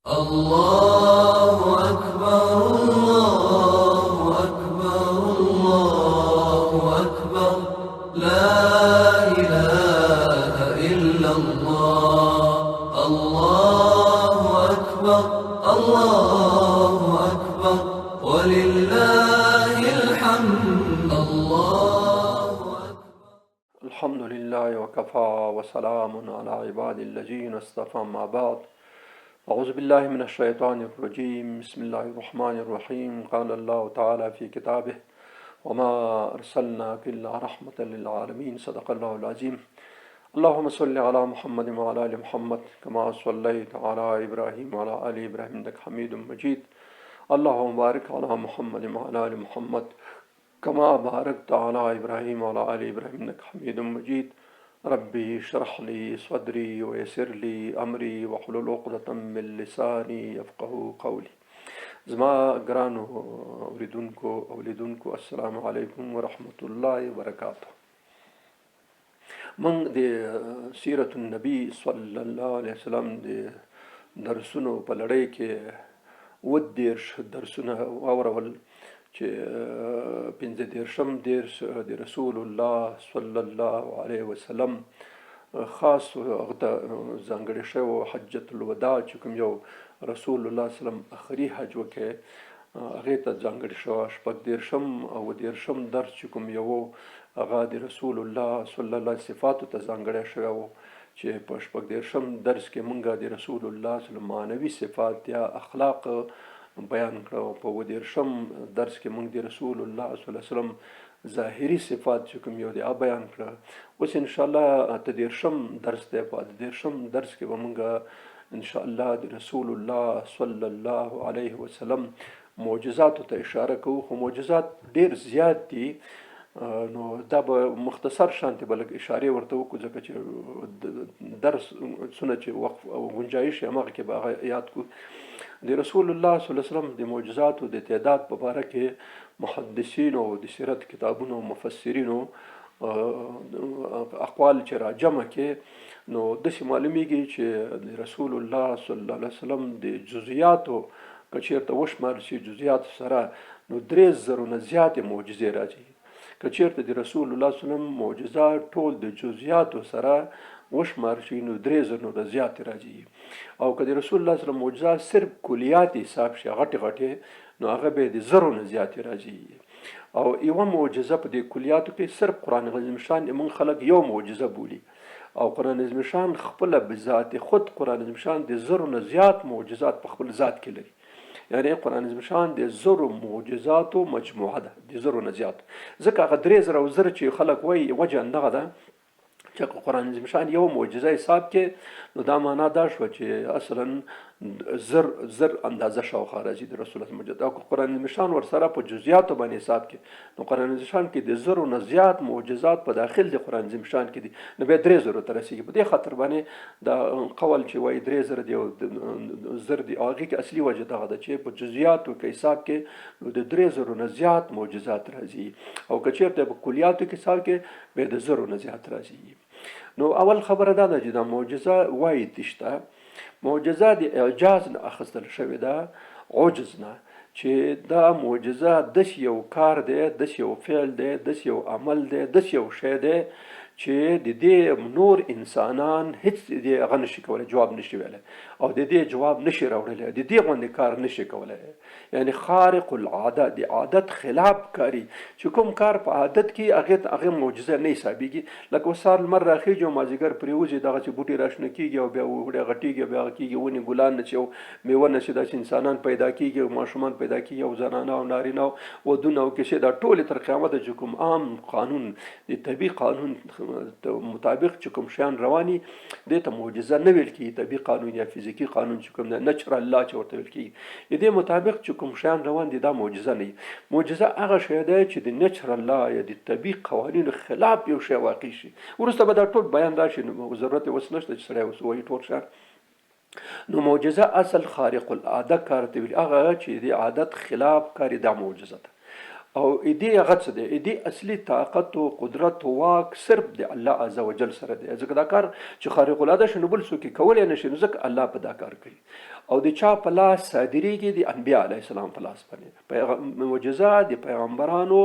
الله أكبر الله أكبر الله أكبر لا إله إلا الله الله أكبر الله أكبر ولله الحمد الله أكبر. الحمد لله وكفى وسلام على عباد الذين اصطفى ما بعد. أعوذ بالله من الشيطان الرجيم. بسم الله الرحمن الرحيم. قال الله تعالى في كتابه وما أرسلناك إلا رحمة للعالمين. صدق الله العظيم. اللهم صل على محمد وعلى آل محمد كما صليت على إبراهيم وعلى آل إبراهيم إنك حميد مجيد. اللهم بارك على محمد وعلى آل محمد كما باركت على إبراهيم وعلى آل إبراهيم إنك حميد مجيد. ربي اشرح لي صدري ويسر لي أمري واحلل عقدة من لساني يفقهوا قولي. زما ګرانو اوریدونکو السلام علیکم ورحمة الله وبرکاته. من د سیرت النبی صلی الله علیه وسلم د درسونو په لړۍ کې 30 درسونه واورول چې 15 درس د رسول الله صلی الله علیه وسلم خاص هغه ځانګړی شوی حجۃ الوداع چې کوم یو رسول الله صلی الله علیه وسلم اخري حج وکړي هغې ته ځانګړی شوی 14 او 13 درس چې کوم یو هغه د رسول الله صلی الله علیه صفاتو ته ځانګړی شوی و چې په 14 درس کې مونږ د رسول الله صلی الله علیه وسلم معنوي صفات یا اخلاق بیان کړو. په 14 درس کې مونږ د رسول الله صلی الله علیه وسلم ظاهري صفات چې کوم یو دی بیان کړه. اوس ان شاء الله 13 درس دی. په 13 درس کې به مونږ ان شاء الله د رسول الله صلی الله علیه وسلم معجزاتو ته اشاره کوو. خو معجزات ډیر زیات دي، نو دا به مختصر شانتي بلک اشاره ورته وکړو ځکه چې درس سونه چې وقف او گنجایش هغه کې به یاد کو. د رسول الله صلی الله علیه وسلم د معجزاتو د تعداد په اړه کې محدثین او د سیرت کتابونو مفسرینو اقوال چې راجمع کې نو داسې معلومیږي چې د رسول الله صلی الله علیه وسلم د جزئیاتو که چېرته وشمارل شي جزئیاتو سره نو 3000 نه زیاتې معجزې راځي. که چېرته د رسول الله صلی الله علیه وسلم معجزات ټول د جزئیاتو سره وشمارل شي نو 3000 نه زیاتې راځي. او که د رسول الله صلی الله علیه وسلم معجزات صرف کلیات حساب شي غټې نو هغه به د 1000 نه زیاتې راځي. او یوه معجزه په دې کلیاتو کې صرف قرآن عظیم شان موږ خلک یو معجزه بولي، او قرآن عظیم شان خپله بذات خود قرآن عظیم شان د 1000 نه زیات معجزات په خپل ذات کې لري. یعنی قرآن عظیم شان د 1000 معجزاتو مجموعه ده، د 1000 نه زیات. ځکه هغه 3000 او 1000 چې خلک وایي وجه همدغه ده چې قرآن عظیم شان یو معجزه حساب کې نو دا معنا دا شوه چې اصلا 1000 اندازه شاوخوا راځي د رسول الله معجزات. او قرآن عظیم شان ورسره په جزئیاتو باندې حساب کې نو قرآن عظیم شان کې د 1000 نه زیات معجزات په داخل د قرآن عظیم شان کې دي، نو بیا 3000 ته رسیږي. په دې خاطر باندې دا قول چې وایي 3000 دی او 1000 دی هغې کې اصلي وجه دغه ده چې په جزئیاتو کې حساب کې نو د 3000 نه زیات معجزات راځي، او که چېرته په کلیاتو کې حساب کې بیا د 1000 نه زیات راځي. نو اول خبره دا ده چې دا معجزه وایي تشته معجزه د اعجاز نه اخیستل شوې ده، عجز نه، چې دا معجزه داسې یو کار دی، داسې یو فعل دی، داسې یو عمل دی، داسې یو شی دی چې د دې نور انسانان هیڅ دې هغه نشي کولی، جواب نشي ویلی او د دې جواب نشي راوړلی، د دې غوندې کار نشي کولی. یعنی خارق العاده، د عادت خلاف کاری چې کوم کار په عادت کې هغه معجزه نه حسابېږي. لکه اوس سهار لمر راخېږي او مازدیګر پرېوځي دغه چې بوټي راشنه کېږي او بیا وړیا غټېږي، بیا هغه کېږي ونې ګلان نشي او میوه نشي، داسې انسانان پیدا کېږي او ماشومان پیدا کېږي او زنانه او نارینه او ودونه او کیسې دا ټولې تر قیامته چې کوم عام قانون د طبي قانون مطابق چې کوم شیان رواني دې ته معجزه نه ویل کېږي. طبي قانون یا فزیکي قانون چې کوم نچرل لا چې ورته ویل کېږي، دې مطابق چې کوم شیان روان دي دا معجزه نه. معجزه هغه شی دی چې د نچرل لا یا د طبي قوانینو خلاف یو شی واقع شي. وروسته به دا ټول بیان راشي، نو ضرورت اوس نشته چې سړی اوس وایي ټول شی. نو معجزه اصل خارق العاده کار ته ویل هغه چې د عادت خلاف کاری دا معجزه ده. او دې هغه څه دی، دې اصلي طاقت او قدرت او واک صرف د الله عز وجل سره دی. ځکه دا کار چې خارق العاده شي نو بل څوک یې کولی نه شي، نو ځکه الله په دا کار کوي. او د چا په لاس صادریږي؟ د انبیا علیه السلام په لاس باندې. معجزه د پیغمبرانو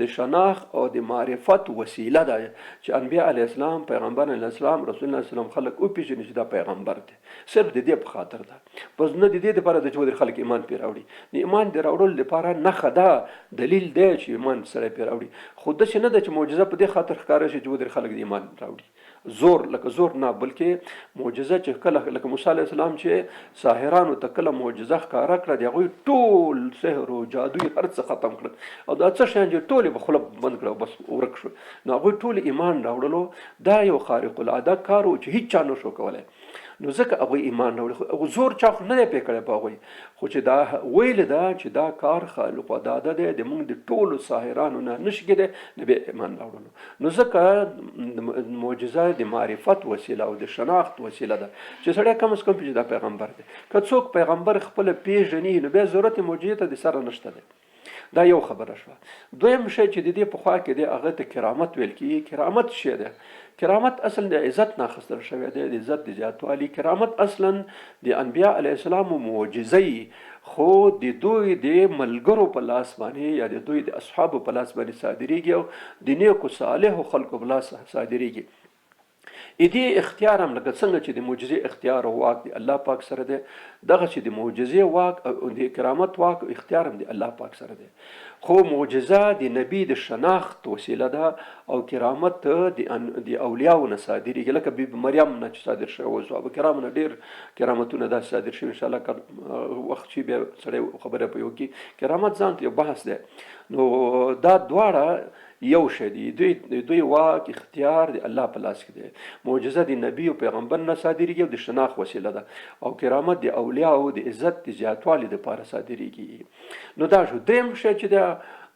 د شناخت او د معرفت وسیله ده چې انبیا علیه السلام، پیغمبر علیه السلام، رسول الله صلی الله علیه وسلم خلک وپېژني چې دا پیغمبر دی. صرف د دې په خاطر ده، بس نه د دې دپاره ده چې خلک ایمان پرې راوړي. د ایمان د راوړلو لپاره نښه ده، دلیل دی چې ایمان سره پرې راوړي. خو داسې نه ده چې معجزه په دې خاطر ښکاره شي چې خلک د ایمان راوړي، زور لکه زور نه، بلکې معجزه چې کله لکه موسی علیه السلام چې ساحرانو ته کله معجزه ښکاره کړه، د هغوی ټول سحر او جادو هر څه ختم کړل، او دا څه شیان چې ټول یې په خوله بند کړه او بس ورک شو. نو هغوی ټول ایمان راوړلو. دا یو خارق العاده کار و چې هیڅ چا نه شو کولی. نو ځکه هغوی ایمان راوړي، خو زور چا خو نه دی پې کړی په هغوی، خو چې دا ویل ده چې دا کار خالق العاده دی، د موږ د ټولو ساحرانو نه نشي کېدی د بیا ایمان راوړلو. نو ځکه معجزه د معرفت وسیله او د شناخت وسیله ده چې سړی کم از کم چې دا پیغمبر دی. که څوک پیغمبر خپله پېژني نو بیا ضرورت معجزې ته د سره نشته دی. دا یو خبره شوه. دویم شی چې د دې پخوا کې دی هغه ته کرامت ویل کېږي. کرامت شی دی؟ کرامت اصل د عزت نه اخیستل شوی دی، د عزت د زیاتوالي. کرامت اصلا د انبیا علیه السلام معجزې، خو د دوی د ملګرو په لاس باندې یا د دوی د اصحابو په لاس باندې صادریږي او د نیکو صالحو خلکو په لاس صادریږي. دې اختیار هم لکه څنګه چې د معجزې اختیار او واک د الله پاک سره دی، دغه چې د معجزې واک او د کرامت واک او اختیار هم د الله پاک سره دی. خو معجزه د نبی د شناخت وسیله ده او کرامت د اولیاءو نه صادریږي. لکه بیبي مریم نه چې صادر شوی و، صحابه کرامو نه ډېر کرامتونه داسې صادر شوي. انشاءالله وخت چې بیا سړی خبره په یو کې کرامت ځان ته یو بحث دی. نو دا دواړه یو شی دی، دوی واک اختیار د الله په لاس کې دی. معجزه د نبی او پیغمبر نه صادریږي او د شناخت وسیله ده، او کرامت د اولیاء او د عزت د زیاتوالي لپاره صادریږي. نو دا شو. دریم شی چې دی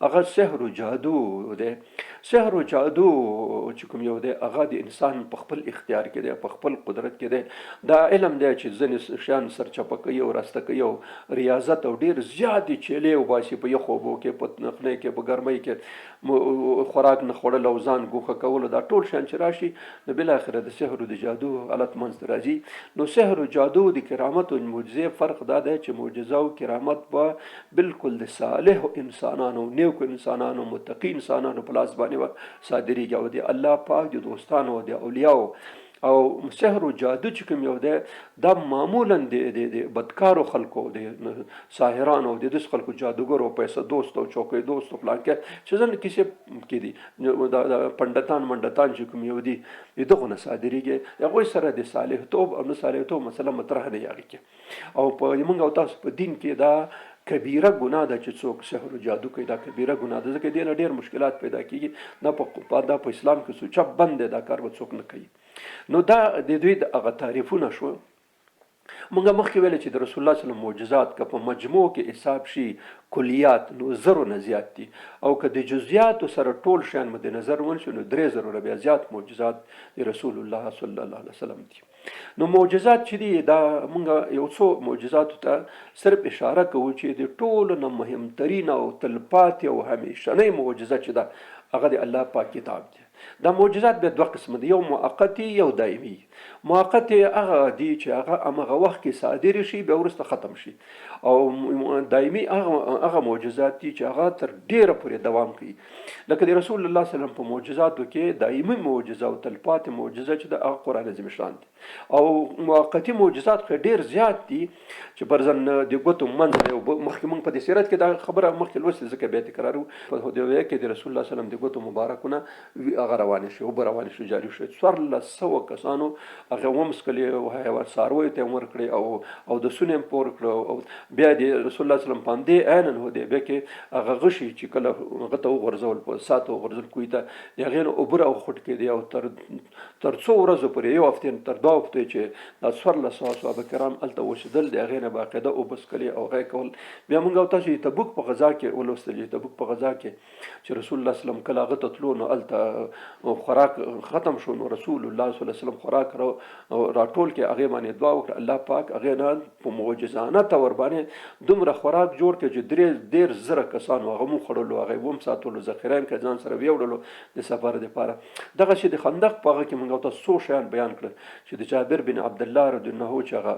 هغه سحر او جادو دی. سحر او جادو چې کوم یو دی هغه د انسان په خپل اختیار کې دی، په خپل قدرت کې دی. دا علم دی چې ځینې شیان سرچپه کوي او راسته کوي او ریاضت او ډېر زیاتې چیلې وباسي په یخو اوبو کې، په نخنۍ کې، په ګرمۍ کې، خوراک نه خوړل او ځان ګوښه کول، دا ټول شیان چې راشي نو بالاخره د سحر او د جادو حالت منځته راځي. نو سحر او جادو د کرامت او معجزې فرق دا دی چې معجزه او کرامت به بالکل د صالح انسانانو، نیکو انسانانو، متقی انسانانو په لاس باندې صادریږي او د الله پاک د دوستانو او د اولیاءو. او سحر او جادو چې کوم یو دی دا معمولا د بدکارو خلکو، د ساحرانو او د داسې خلکو جادوګرو، پیسه دوست او چوکۍ دوست او پلان کې چې ځینې کیسې کې دي دا پنډتان منډتان چې کوم یو دي د دغو نه صادریږي. هغوی سره د صالحتوب او نه صالحتوب مسله مطرح نه هغې کې. او په موږ او تاسو په دین کې دا کبیره ګناه ده چې څوک سحر او جادو کوي. دا کبیره ګناه ده، ځکه دې نه ډېر مشکلات پیدا کېږي. دا په اسلام کې سوچه بند دی، دا کار به څوک نه کوي. نو دا د دوی د هغه تعریفونه شو. موږ مخکې ویل چې د رسول الله صلی الله علیه وسلم معجزات که په مجموع کې حساب شي کلیات نو زرو نه زیات دي، او که د جزئیاتو سره ټول شیان مد نظر ونشو نو 3000 نه بیا زیات معجزات د رسول الله صلی الله علیه وسلم دي. نو معجزات چې دي دا موږ یو څو معجزاتو ته صرف اشاره کوو چې د ټولو نه مهمترین او تلپاتې او همیشنۍ معجزه چې ده هغه د الله پاک کتاب دی. دا معجزات به دوه قسم دي، یو مؤقتی یو دایمي. مؤقتی هغه دي چې هغه همغه وخت کې صادر شي بیا وروسته ختم شي، او دایمي هغه معجزات دي چې هغه تر ډیره پورې دوام کوي. لکه د رسول الله صلی الله علیه وسلم په معجزاتو کې دایمي معجزه او تلپاتې معجزه چې د هغه قرآن عظیم شان دي، او مؤقتی معجزات خو ډیر زیات دي چې برزن د ګوتو منځ دی. مخکې موږ په دې سیرت کې دا خبره مخکې لوستې، ځکه بیا تکرارو. په هدیبیه کې د رسول الله صلی الله علیه وسلم د ګوتو مبارکونه هغه روانې شي، اوبه روانې شو، جاري شو. 1400 کسانو هغه ومسکلې او حیوان څارویو ته یې ورکړې او د سونې پور کړو. او بیا د رسول الله صلی الله علیه وسلم باندې عینن هدیبیه کې هغه غشي چې کله هغه ته وغورځول په ساتو وغورځول کوی ته د هغې نه اوبه راوخوټ کېدې، او تر څو ورځو پورې، یو هفتې تر 2 هفتې چې دا 1400 صحابه کرام هلته اوسېدل، د هغې نه باقاعده اوبه څښلې او هغه کول. بیا موږ او تاسو د تبوک په غزا کې ولوستل، چې تبوک په غزا کې چې رسول الله صلی الله علیه وسلم کله هغه ته تلو نو هلته خوراک ختم شو، نو رسول الله صلی الله علیه وسلم خوراک راټول کې هغې باندې دعا وکړه الله پاک هغې نه په معجزانه طور باندې دومره خوراک جوړ کړ چې 13,000 کسانو هغه هم خوړلو هغې هم ساتلو ذخیره یې کړه ځان سره ویوړلو د سفر دپاره. دغسې د خندق په هغه کې موږ ته څو شیان بیان کړل چې د جابر بن عبدالله رضی الله عنه چې هغه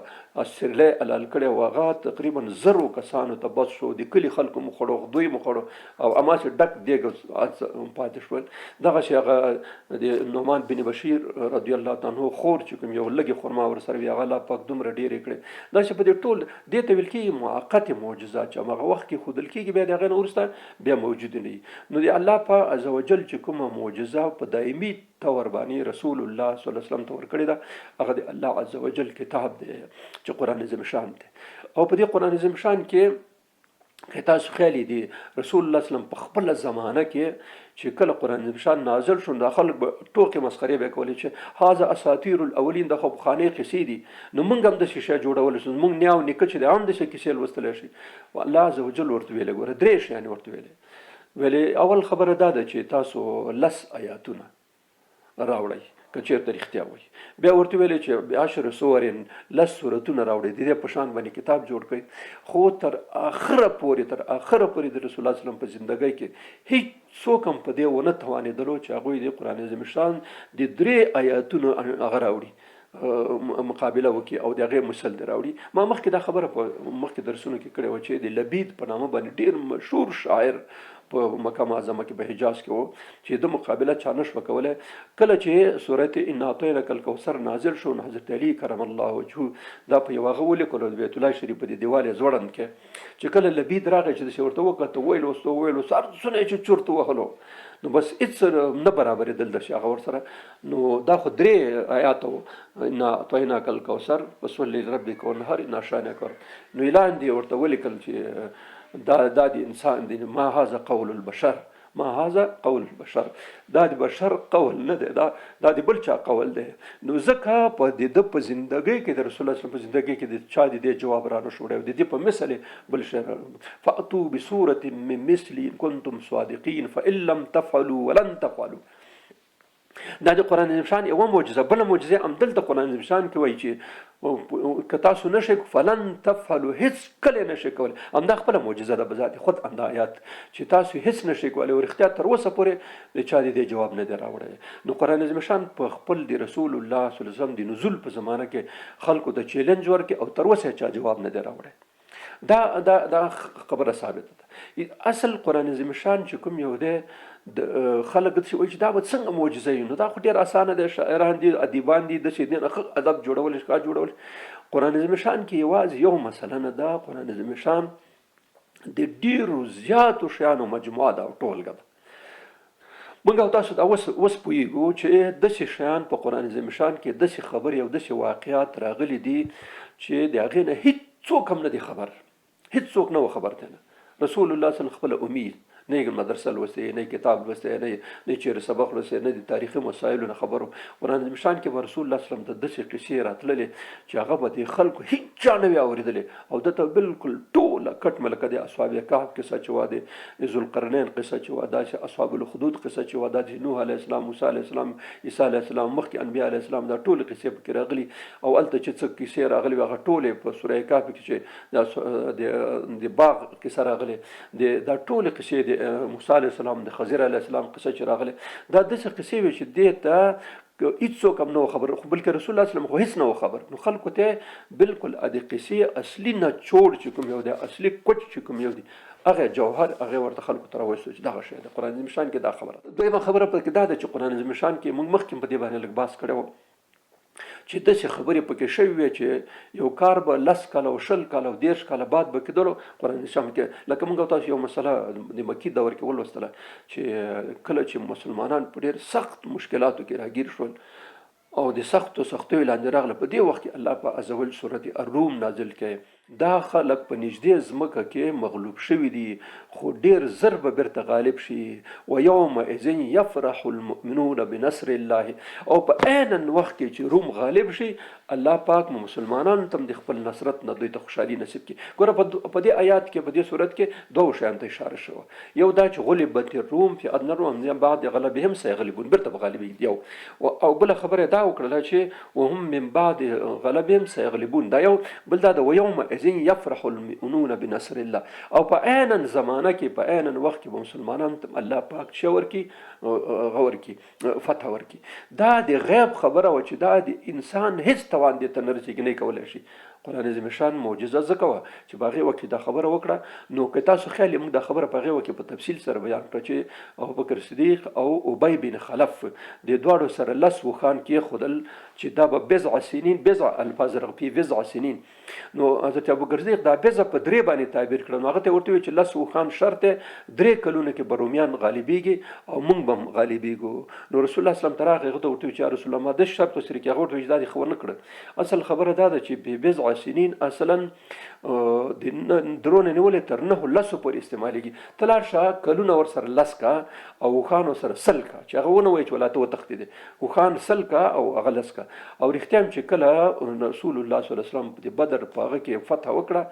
سرلی حلال کړی و هغه تقریبا 100 کسانو ته بس شو د کلي خلکو مو خوړو دوی مو خوړو او هماسې ډک دیګ پاتې شول. دغسې هغه د نعمان بن بشیر رضی الله عنه خور چې کوم یو لږې خرما ورسره وي هغه الله پاک دومره ډېرې کړې. داسې په دې ټول دې ته ویل کېږي موقتې معجزات چې هماغه وخت کې ښودل کېږي بیا د هغې نه وروسته بیا موجود نه وي. نو د الله پاک عز وجل چې کومه معجزه په دایمي طور باندې رسول الله صلی الله علیه وسلم ته ورکړې ده هغه د الله عز وجل کتاب دی چې قرآن عظیم شان دی. او په دې قرآن عظیم شان کې که تاسو خیالي دي رسول الله صلی الله علیه وسلم په خپله زمانه کې چې کله قرآن عظیم شان نازل شو دا خلک به ټوکې مسخرې به یې کولې چې هذا اساطیر الاولین د خو پخوانۍ قصې دي نو موږ هم داسې شی جوړولی شو موږ نیا او نیکه چې دی هم داسې کیسې لوستلی شي. الله عز وجل ورته ویلی ګوره 3 شیانې ورته ویلی اول خبره دا ده چې تاسو 10 آیاتونه راوړئ که چېرته رښتیا وایي. بیا ورته ویلی چې 10 سورین 10 سورتونه راوړئ د دې په شان باندې کتاب جوړ کړئ. خو تر آخره پورې د رسول الله وسلم په زندګۍ کې هیڅ څوک هم په دې ونه توانېدلو چې هغوی د قرآن عظیم شان د 3 آیاتونو هغه راوړي مقابله وکړي او د هغې مثل دې راوړي. ما مخکې دا خبره په مخکې درسونو کې کړې وه چې د لبید په نامه باندې ډېر مشهور شاعر په مکه معظمه کې په حجاز کې و چې د مقابله چا نه شوه کولی. کله چې صورت انا اعطیناک الکوثر نازل شو نو حضرت علی کرم الله وجهه دا په یو هغه ولیکلو د بیت الله شریف په دې دیوال یې ځوړند کې چې کله لبید راغی چې داسې ورته وکړه ویلو سرسونه یې چې چورت وهلو نو بس هېڅ نه برابرېدل د شي هغه ورسره. نو دا خو 3 آیات وو انا اعطیناک الکوثر فصلی لربک وانحر انا شانک. نو اعلان دې ورته ولیکل چې دا د انسان دی ما هذا قول البشر ما هذا قول البشر دا د بشر قول نه دی دا د بل چا قول دی. نو ځکه په د په زندګۍ کې د رسول الله صلی الله علیه وسلم په زندګۍ کې د چا د دې جواب را نه شوړی د دې په مثل بل شی فاتو بصورة من مثلی ان کنتم صادقین فان لم تفعلوا ولن تفعلوا. دا د قرآن عظیم شان یوه معجزه. بله معجزه همدلته قرآن عظیم شان کې وایي چې که تاسو نشئ فلن تفعلوا هیڅ کله نشئ کولی. همدا خپله معجزه ده بذات خود همدا آیات چې تاسو هیڅ نشئ کولی او رښتیا تر اوسه پورې د چا د دې جواب نه دی راوړی. نو قرآن عظیم شان په خپل د رسول الله صلی الله علیه وسلم د نزول په زمانه کې خلکو ته چیلنج ورکړي او تر اوسه چا جواب نه دی راوړی. دا خبره ثابته ده. اصل قرآن عظیم شان چې کوم یو دی د خلک داسې وایي چې دا به څنګه معجزه وي نو دا خو ډېر اسانه دی. شاعران دي ادیبان دي داسې دي ښه ادب جوړولی ښکار جوړولی. قرآن عظیم شان کې یوازې یو مسله نه ده. قرآن عظیم شان د ډېرو زیاتو شیانو مجموعه ده او ټولګه ده. موږ او تاسو دا اوس پوهېږو چې داسې شیان په قرآن عظیم شان کې داسې خبرې او داسې واقعات راغلي دي چې د هغې نه هېڅوک هم نه دی خبر هېڅوک نه و خبر دی. رسول الله صلی الله علیه وسلم خپله امید نه یې مدرسه لوستی نه یې کتاب لوستی نه چېرې سبق لوستی نه د تاریخي مسایلو نه خبر و. قرآن عظیم شان کې به رسول الله صلی الله علیه وسلم ته داسې قصې راتللې چې هغه به د خلکو هېڅ چا نه وي اورېدلې او ده ته بالکل ټوله کټ ملکه د اصحاب کهف قصه چې وه د ذوالقرنین قصه چې وه دا چې اصحاب الخدود قصه چې وه دا چې نوح علیه السلام موسی علیه السلام عیسی علیه السلام مخکې انبیا علیه السلام دا ټولې قصې پکې راغلي او هلته چې څه قصې راغلي وي هغه ټولې په سوره کهف کې چې د باغ قصه راغلې دا ټولې قصې د موسی علیه السلام د خضر علیه السلام قصه چې راغلې دا داسې قصې وې چې دې ته هېڅوک هم نه و خبر بلکې رسول الله صلی الله علیه وسلم خو هېڅ نه و خبر. نو خلکو ته بالکل د قصې اصلي نچوړ چې کوم یو دی اصلي کوچ چې کوم یو دی هغه جوهر هغه ورته خلکو ته راوستو چې دغه شی د قرآن عظیم شان کې دا خبره. دویمه خبره پکې دا ده چې قرآن عظیم شان کې موږ مخکې په دې باندې لږ بحث کړی و چې داسې خبرې پکې شوي وې چې یو کار به 10 کاله او 20 کاله او 30 کاله بعد به کېدلو. قرآن عظیم کې لکه موږ تاسو یو مسله د مکي دور کې ولوستله چې کله چې مسلمانان په ډېر سخت مشکلاتو کې راګیر شول او د سختیو لاندې راغله په دې وخت کې الله په عز وجل سورت الروم نازل کړي دا خلک په نږدې ځمکه کې مغلوب شوي دي خو ډیر زر به بیرته غالب شي و یومئذ یفرح المؤمنون بنصر الله او په عین وخت کې چې روم غالب شي الله پاک مسلمانانو ته د خپل نصرت نه دوی ته خوشحالي نصیب کړي. ګوره په دې آیات کې په دې صورت کې دوه شیان ته اشاره شوه. یو دا چې غلبت الروم فی ادنى الروم بعد غلبهم سيغلبون بیرته به غالبېږي یو، او بله خبره دا وکړله چې وهم من بعد غلبهم سيغلبون دا یو، بل دا د ویومئذ یفرح المؤمنون بنصر الله او په عین زمانه کې په عین وخت کې به مسلمانانو ته الله پاک څه ورکړي ورکړي فتح ورکړي. دا د غیب خبره وه چې دا د انسان هیڅ توان دې ته نه رسېږي نه کولی شي. قرآن عظیم شان معجزه ځکه وه چې په هغې وخت کې دا خبره وکړه. نو که تاسو خیال یې موږ دا خبره په هغې وخت کې په تفصیل سره بیان کړه چې ابوبکر صدیق او ابی بن خلف د دواړو سره 10 اوښان کېښودل چې دا به بضع سنین، بضع الفاظ رغفي بضع سنین. نو حضرت ابوبکر صدیق دا بضع په 3 باندې تعبیر کړه. نو هغه ته ورته وویل چې 10 اوښان شرط دی 3 کلونه کې به رومیان غالبېږي او موږ به هم غالبېږو. نو رسول الله صلی الله علیه وسلم ته راغی هغه ته ورته وویل چې یا رسول الله ما داسې شرط وسره کې هغه ورته وویل چې دا دې ښه ونه کړه. اصل خبره دا ده چې بضع سنین اصلا د درونه نیولې تر 9 پورې استعمالېږي. ته لاړ شه کلونه ورسره 10 کا او اوښان ورسره 100 کا چې هغه ونه وایي چې ولا ته وتښتېدې، اوښان 100 کا او هغه 10 کا. او رښتیا هم چې کله رسول الله صلی الله علیه وسلم د بدر په هغه کې فتح وکړه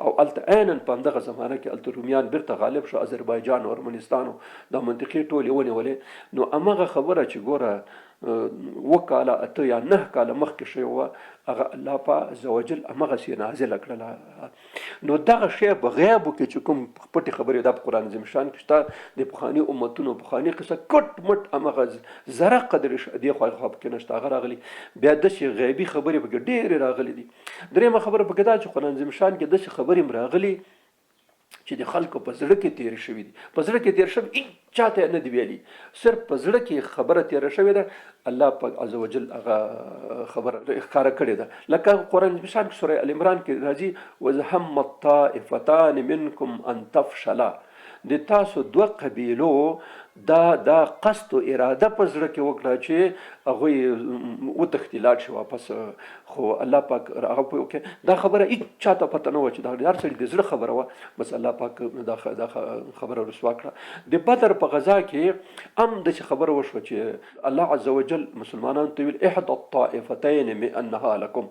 او هلته عیناً په همدغه زمانه کې هلته رومیان بیرته غالب شو، اذربایجان او ارمنستان دا منطقې ټولې ونیولې. نو همغه خبره چې ګوره 7 کاله 8 یا 9 کاله مخکې شوې وه هغه الله پاک عزوجل همغسې نازله کړله. نو دغه شی په غیبو کې چې کوم پټې خبرې دا په قرآن عظیم شان کې شته د پخواني امتونو پخواني قصه کټ مټ همغه زره قدر دې خوا پکې نشته هغه راغلي. بیا داسې غیبي خبرې پکې ډېرې راغلي دي. درېیمه خبره پکې دا چې قرآن عظیم شان کې داسې خبرې هم راغلي چې د خلکو په زړه کې تېرې شوي دي. په زړه کې تېر شوي هېڅ چاته یې نه دي ویلي، صرف په زړه کې خبره تېره شوې ده. الله پاک عز وجل هغه خبره ښکاره کړې ده. لکه قرآن شان کې سوره ال عمران کې راځي وإذ همت طائفتان منکم ان تفشلا، د تاسو 2 قبیلو دا قصد و اراده په زړه کې وکړه چې هغوی وتښتي لاړ شي واپس. خو الله پاک هغه دا خبره هېڅ چاته پته نه وه چې دا هر سړي د زړه خبره وه، بس الله پاک دا خبره رسوا کړه. د بدر په غزا کې هم داسې خبره وشوه چې الله عز وجل مسلمانانو ته ویل احدى الطائفتین بأنها لکم،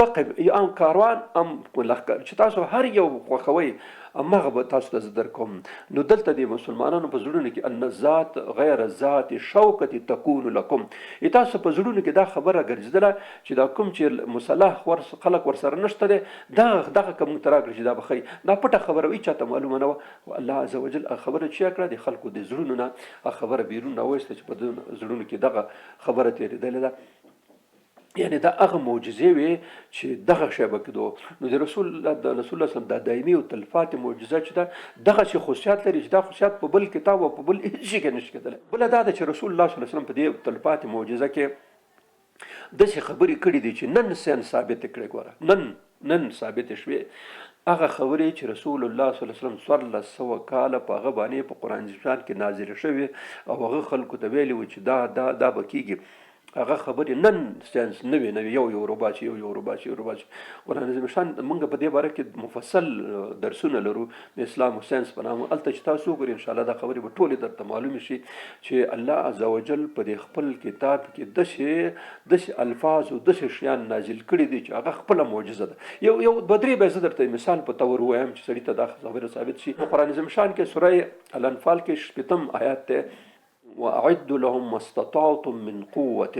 2 ام کاروان ام لښکر چې تاسو هر یو خوښوئ همغه به تاسو ته زه درکوم. نو دلته د مسلمانانو په زړونو کې ان الذات غیر الذات شوکة تکون لکم، تاسو په زړونو کې دا خبره ګرځېدله چې دا کوم چې مسلح خلک ورسره نشته دی دغه کوم ته راکړي چې دا به ښایي. دا پټه خبره وي چاته معلومه نه وه. الله عز وجل هغه خبره چې کړه د خلکو د زړونو نه هغه خبره بیرون راوایسته چې په زړونو کې دغه خبره تېرېدلې ده. یعنی دا هغه معجزې وې چې دغه شی به کېدو. نو د رسول الله صلی الله علیه وسلم دا دایمي او تلپاتې معجزه چې ده دغه شی خصوصیات لري چې دا خصوصیات په بل کتاب او په بل هېڅ شي کې نشي کېدلی. بله دا ده چې رسول الله صلی الله علیه وسلم په دې تلپاتې معجزه کې داسې خبرې کړي دي چې نن سین ثابتې کړې. ګوره نن ثابتې شوې هغه خبرې چې رسول الله صلی الله علیه وسلم 1400 کاله په هغه باندې په قرآن شان کې نازلې شوې او هغه خلکو ته ویلي و چې دا به کېږي. هغه خبرې نن ساینس نوې یو روباچي قرآن عظیم شان. موږ په دې باره کې مفصل درسونه لرو د اسلام او ساینس په نامه. هلته چې تاسو وګورئ انشاءالله دا خبرې به ټولې درته معلومې شي چې الله عز وجل په دې خپل کتاب کې داسې الفاظ او داسې شیان نازل کړي دي چې هغه خپله معجزه ده. یو 2-3 به زه درته مثال په طور ووایم چې سړي ته دا خبره ثابت شي. قرآن عظیم شان کې سوره الانفال کې 8 آیات ته وأعدوا لهم ما استطعتم من قوة،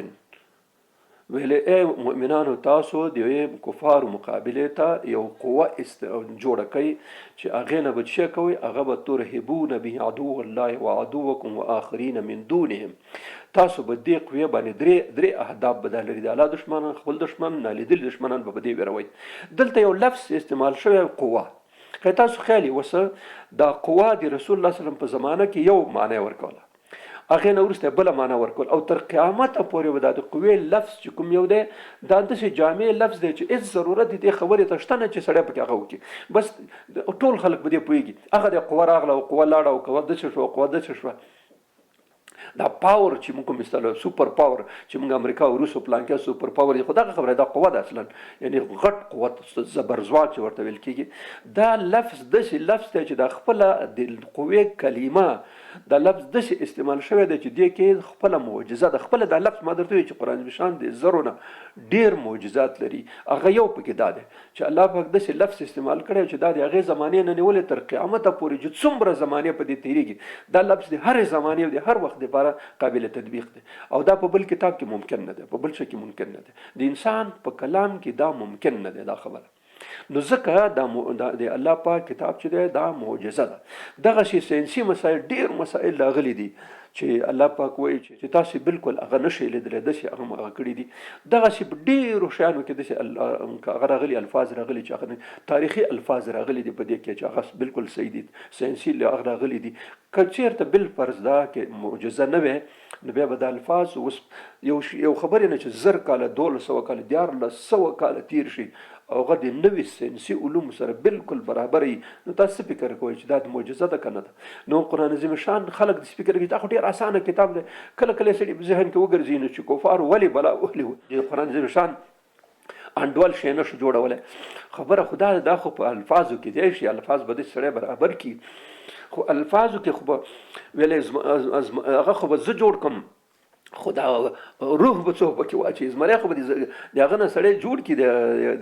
ویلې ای مؤمنانو تاسو د کفارو مقابلې ته یو قوه جوړه کړئ چې هغې نه به څه کوئ، هغه به ترهبون به عدو الله وعدوکم وآخرین من دونهم. تاسو به دې قوې باندې درې اهداف به دا لري. د الله دشمنان، خپل دشمن، نالیدلي دشمنان به په دې ویروئ. دلته یو لفظ استعمال شوی قوه. که تاسو خیال یې وسه دا قوه د رسول الله صلی الله علیه وسلم په زمانه کې یو معنی ورکوله، هغې نه وروسته بله معنا ورکول او تر قیامته پورې به دا د قوې لفظ چې کوم یو دی دا داسې جامع لفظ دی چې هېڅ ضرورت د دې خبرې ته شته نه چې سړی پکې هغه وکړي. بس ټول خلک په دې پوهېږي هغه د قوه راغله او قوه لاړه او قوه داسې شوه او قوه داسې شوه. دا پاور چې موږ مثلا سوپر پاور چې موږ امریکا او روس او پلان کې سوپر پاور دی، خو دغه خبره دا قوه ده اصلا، یعنی غټ قوت زبرځواک چې ورته ویل کېږي. دا لفظ داسې لفظ دی چې د خپله د قوې کلمه دا لفظ داسې استعمال شوی دی چې دې کې خپله معجزه ده. خپله دا لفظ ما درته وایي چې قرآن شان د زرو نه ډېر معجزات لري. هغه یو پکې دا دی چې الله پاک داسې لفظ استعمال کړی چې دا د هغې زمانې نه نیولې تر قیامته پورې چې څومره زمانې په دې تېرېږي، دا لفظ د هرې زمانې او د هر وخت لپاره قابل تطبیق دی. او دا په بل کتاب کې ممکن نه دی، په بل څه کې ممکن نه دی، د انسان په کلام کې دا ممکن نه دی دا خبره. نو ځکه دا د الله پاک کتاب چې دی دا معجزه ده. دغه شی ساینسي مسایل ډېر مسایل راغلي دي چې الله پاک وایي چې تاسو بالکل هغه نشئ لیدلی، داسې هغه کړي دي. دغسې په ډېرو شیانو کې داسې هغه راغلي الفاظ راغلي چې هغه تاریخي الفاظ راغلي دي په دې کې چې هغه بالکل صحیح دي، ساینسي هغه راغلي دي. که چېرته بالفرض دا کې معجزه نه وی نو بیا به دا الفاظ اوس یو خبرې نه چې 1000 کاله 1200 کاله 1400 کاله تیر شي او هغه د نوي ساینسي علومو سره بالکل برابر وي، نو تاسو فکر کوئ چې دا د معجزه ده که نه ده؟ نو قرآن عظیم شان خلک د فکر کوي دا خو ډېر اسانه کتاب دی. کله کله سړي په ذهن کې وګرځي نو چې کفار ولې بلا ولې قرآن عظیم شان انډول شی نه شو جوړولی. خبره خدا ده، دا خو په الفاظو کې دی شي، الفاظ به دې سړی برابر کړي، خو الفاظو کې خو به ویلی هغه خو به زه جوړ کړم، خو دا روح به څوک پکې واچوي، زمری خو به د هغه نه سړی جوړ کړي،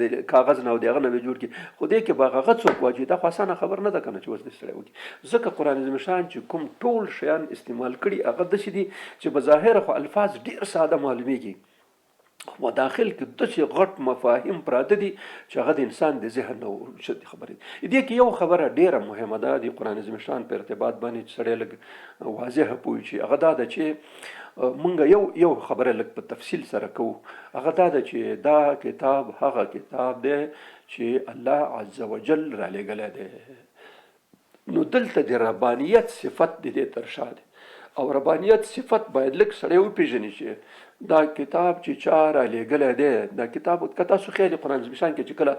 د کاغذ نه او د هغه نه به جوړ کړي، خو دې کې به هغه څوک واچوي. دا خو اسانه خبر نه ده که نه چې اوس د سړی وکړي. ځکه قرآن عظیم شان چې کوم ټول شیان استعمال کړي هغه داسې دي چې په ظاهره خو الفاظ ډېر ساده معلومیږي، خو داخل کې داسې غټ مفاهیم پراته دي چې هغه د انسان د ذهن نه ورشد خبرې دي. دې کې یو خبره ډېره مهمه ده د قرآن عظیم شان په ارتباط باندې چې سړی لږ واضحه پوه شي. هغه دا ده چې مونږ یو خبره لږ په تفصیل سره کوو. هغه دا ده چې دا کتاب هغه کتاب دی چې الله عز وجل را لېږلی دی. نو دلته د ربانیت صفت د دې تر شا دی، او ربانیت صفت باید لږ سړی وپېژني چې دا کتاب چې چا را لېږلی دی، دا کتاب که تاسو خیال قرآن عظیم شان کې چې کله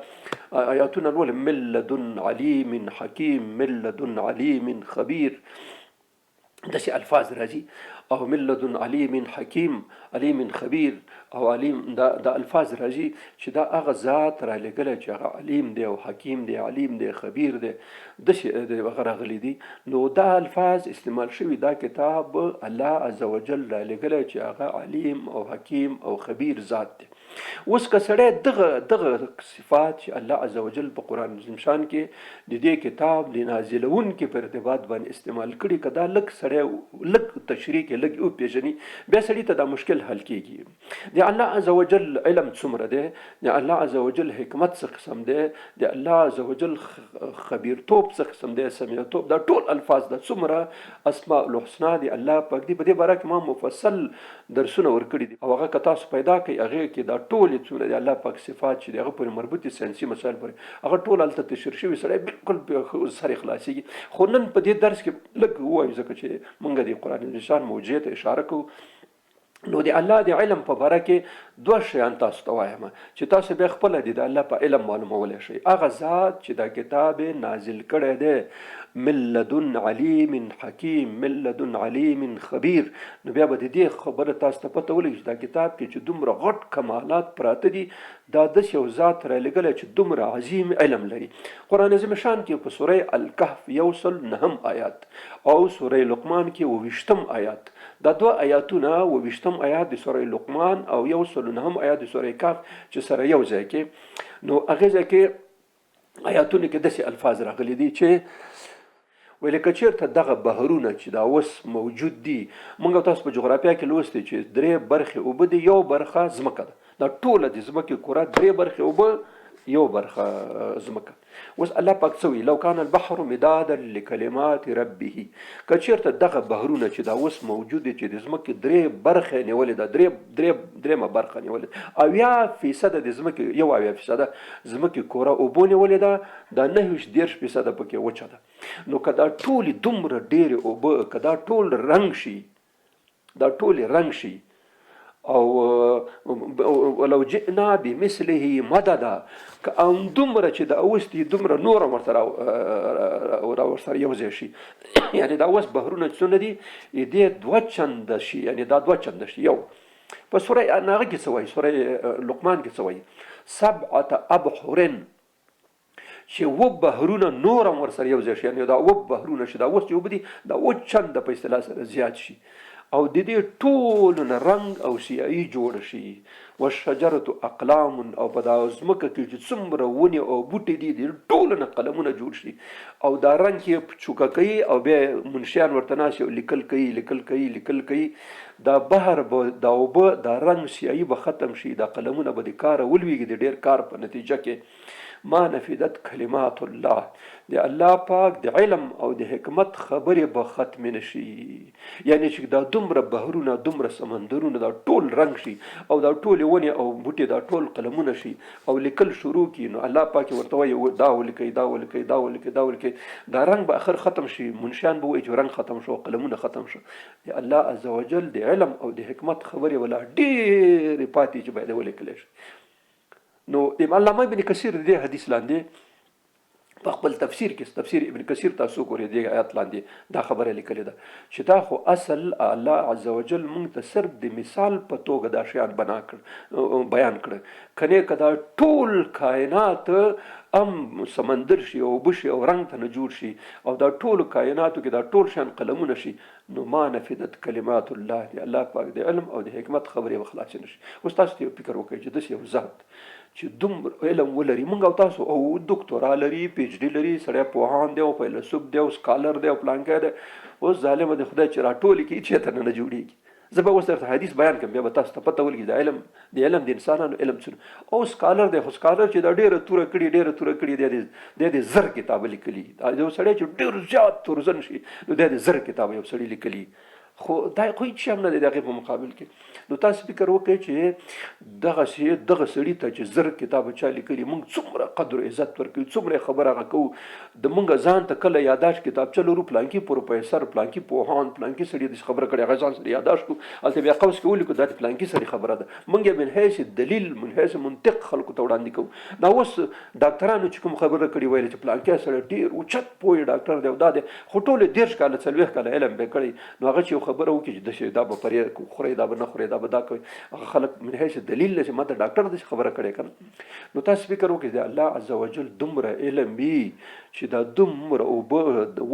آیاتونه لولئ من لدن علیم حکیم، من لدن علیم خبیر، داسې الفاظ راځي، او من لدن علیم حکیم، علیم خبیر او علیم، دا الفاظ راځي چې دا هغه ذات را لېږلی چې هغه علیم دی او حکیم دی، علیم دی خبیر دی، داسې هغه راغلی دي. نو دا الفاظ استعمال شوي، دا کتاب الله عز وجل را لېږلی چې هغه علیم او حکیم او خبیر ذات دی. اوس که سړی دغه صفات چې الله عز وجل په قرآن عظیم شان کې د دې کتاب د نازلونکي په ارتباط باندې استعمال کړي، که دا لږ سړی لږ تشریح کې لږ وپېژني، بیا سړي ته دا مشکل حل کېږي. د الله عز وجل علم څومره دی، د الله عز وجل حکمت څه قسم دی، د الله عز وجل خبیرتوب څه قسم دی، سمیعتوب، دا ټول الفاظ ده، څومره اسماء الحسنا دی الله پاک دی. په دې باره کې ما مفصل درسونه ورکړي دي، او هغه که تاسو پیدا کړئ هغې کې دا ټولې څومره د الله پاک صفات چې د هغه پورې مربوط دي ساینسي مسایل پورې، هغه ټول هلته تشریح شوي، سړی بالکل سر یې خلاصېږي. خو نن په دې درس کې لږ ووایو ځکه چې مونږ د قرآن عظیم موضوع ته اشاره کوو. نو د الله د علم په باره کې 2 شیان تاسو ته وایم چې تاسو بیا خپله د الله په علم معلومولی شئ. هغه ذات چې دا کتاب نازل کړی دی من لدن علیم حکیم، من لدن علیم خبیر، نو بیا به د دې خبره تاسو ته پته ولګي چې دا کتاب کې چې دومره غټ کمالات پراته دي، دا داسې یو ذات را لېږلی چې دومره عظیم علم لري. قرآن عظیم شان کې په سوره الکهف 109 آیات او سوره لقمان کې 28 آیات، دا 2 آیاتونه 28 آیات د سوره لقمان او 109 آیات د سوره کهف چې سره یو ځای کې، نو هغې ځای کې آیاتونه کې داسې الفاظ راغلي دي چې ویل که چېرته دغه بحرونه چې دا اوس موجود دي، موږ تاسو په جغرافیا کې لوستي چې 3 برخې اوبه دي، 1 برخه ځمکه ده، دا ټوله د ځمکې کره 3 برخې اوبه، 1 برخه ځمکه. اوس الله پاک څه وایي؟ لو کان البحر مدادا لکلمات ربه، که چېرته دغه بحرونه چې دا اوس موجود دي چې د ځمکې 3 برخې نیولې ده، درېمه برخه نیولې ده، 80% د ځمکې 80% ځمکې کره اوبو نیولې ده، دا 29% پکې وچه ده. نو که دا ټولې دومره ډېرې اوبه، که دا ټول رنګ شي، دا ټولې رنګ شي او ولو جئنا بمثله مددا که همدومره چې د اوس دي دومره نور هم ورسره یو ځای شي یعنی دا اوس بحرونه څونه دي دې دوه چنده شي، یعنی دا دوه چنده شي. یو په سوره هغه کې څه وایي، سوره لقمان کې څه وایي، 7 ابحر چې و بحرونه نور هم ورسره یو ځای شي، یعنی دا و بحرونه شي، دا اوس چې اوبه دي دا و چنده په اصطلاح سره زیات شي او د دې ټولو نه رنګ او سیاهي جوړ شي. والشجرة اقلام او په دا ځمکه کې چې څومره ونې او بوټي دي د ټولو نه قلمونه جوړ شي او دا رنګ یې چوکه کوي او بیا منشیان ورته ناست او لیکل کوي دا بحر به دا اوبه دا رنګ سیاهي به ختم شي، دا قلمونه به د کاره ولویږي د ډېر کار په نتیجه کې. ما نفدت کلمات الله، د الله پاک د علم او د حکمت خبرې به ختم نشي، یعنی چې دا دومره بحرونه دومره سمندرونه دا ټول رنګ شي او دا ټول ونې او بوټي دا ټول قلمونه شي او لیکل شروع کی، نو الله پاک ورته وایي دا ولیکئ دا رنګ به اخر ختم شي، منشیان به وایي چې رنګ ختم شو قلمونه ختم شو. د الله عزوجل د علم او د حکمت خبرې ولا ډېرې پاتې چې باید ولیکل شي. نو علامه ابن کثیر دې حدیث لاندې په خپل تفسیر کې، تفسیر ابن کثیر تاسو ګورئ دې آیات لاندې دا خبره لیکلې ده چې دا خو اصل الله عزوجل موږ ته صرف د مثال په توګه دا شیان بیان کړ، کنه کدا ټول کائنات هم سمندر شي او بشي او رنگ ته نه جوړ شي او دا ټول کائناتو کې دا ټول شان قلمونه شي، نو ما نفدت کلمات الله، دی الله پاک د علم او د حکمت خبرې وخلاص نشي. اوس تاسو ته فکر وکړئ چې داسې یو ذات چې دومره علم ولري، مونږ او تاسو او ډاکټرا لري، پی ایچ ډي لري، سړی پوهان دی او فیلسوف دی او سکالر دی او پلانکر دی، اوس ظالم د خدای چې راټول کی چې ته نه جوړیږي. زه به اوس درته حدیث بیان کوم، بیا به تاسو ته پته ولګي د علم د انسانانو علم څه او سکالر دی، خو سکالر چې دا ډېره توره کړي د زر کتاب لیکلي، دا یو سړی چې ډېر زیات تورزن شي نو د زر کتاب یو سړی لیکلي، خو دا خو هیڅ هم نه دی د هغې په مقابل کې. نو تاسو فکر وکړئ چې دغه سړي ته چې زر کتاب چا لیکلي موږ څومره قدر او عزت ورکوو، څومره خبره هغه کوو، د موږ ځان ته کله یاداشت کتابچه لرو، پلانکي پروفیسر پلانکي پوهان پلانکي سړي داسې خبره کړې هغه ځان سره یاداشت کړو، هلته بیا قوس کې ولیکو دا د پلانکي سړي خبره ده، موږ یې من حیث دلیل من حیث منطق خلکو ته وړاندې کوو. دا اوس ډاکټرانو چې کوم خبره کړې ویلې چې پلانکي سړی ډېر اوچت پوه ډاکټر دی او دا دی، خو ټول 30 کاله 40 کاله علم به کړی، نو هغه چې خبره وکړي چې د شي دا به پرې خوري دا به نه خوري دا به دا کوي، هغه خلک من حیث دلیل لږه ماته ډاکټر د خبره کړي کنه. نو تاسو فکر وکړئ چې الله عزوجل دومره علم وي چې دا دومره او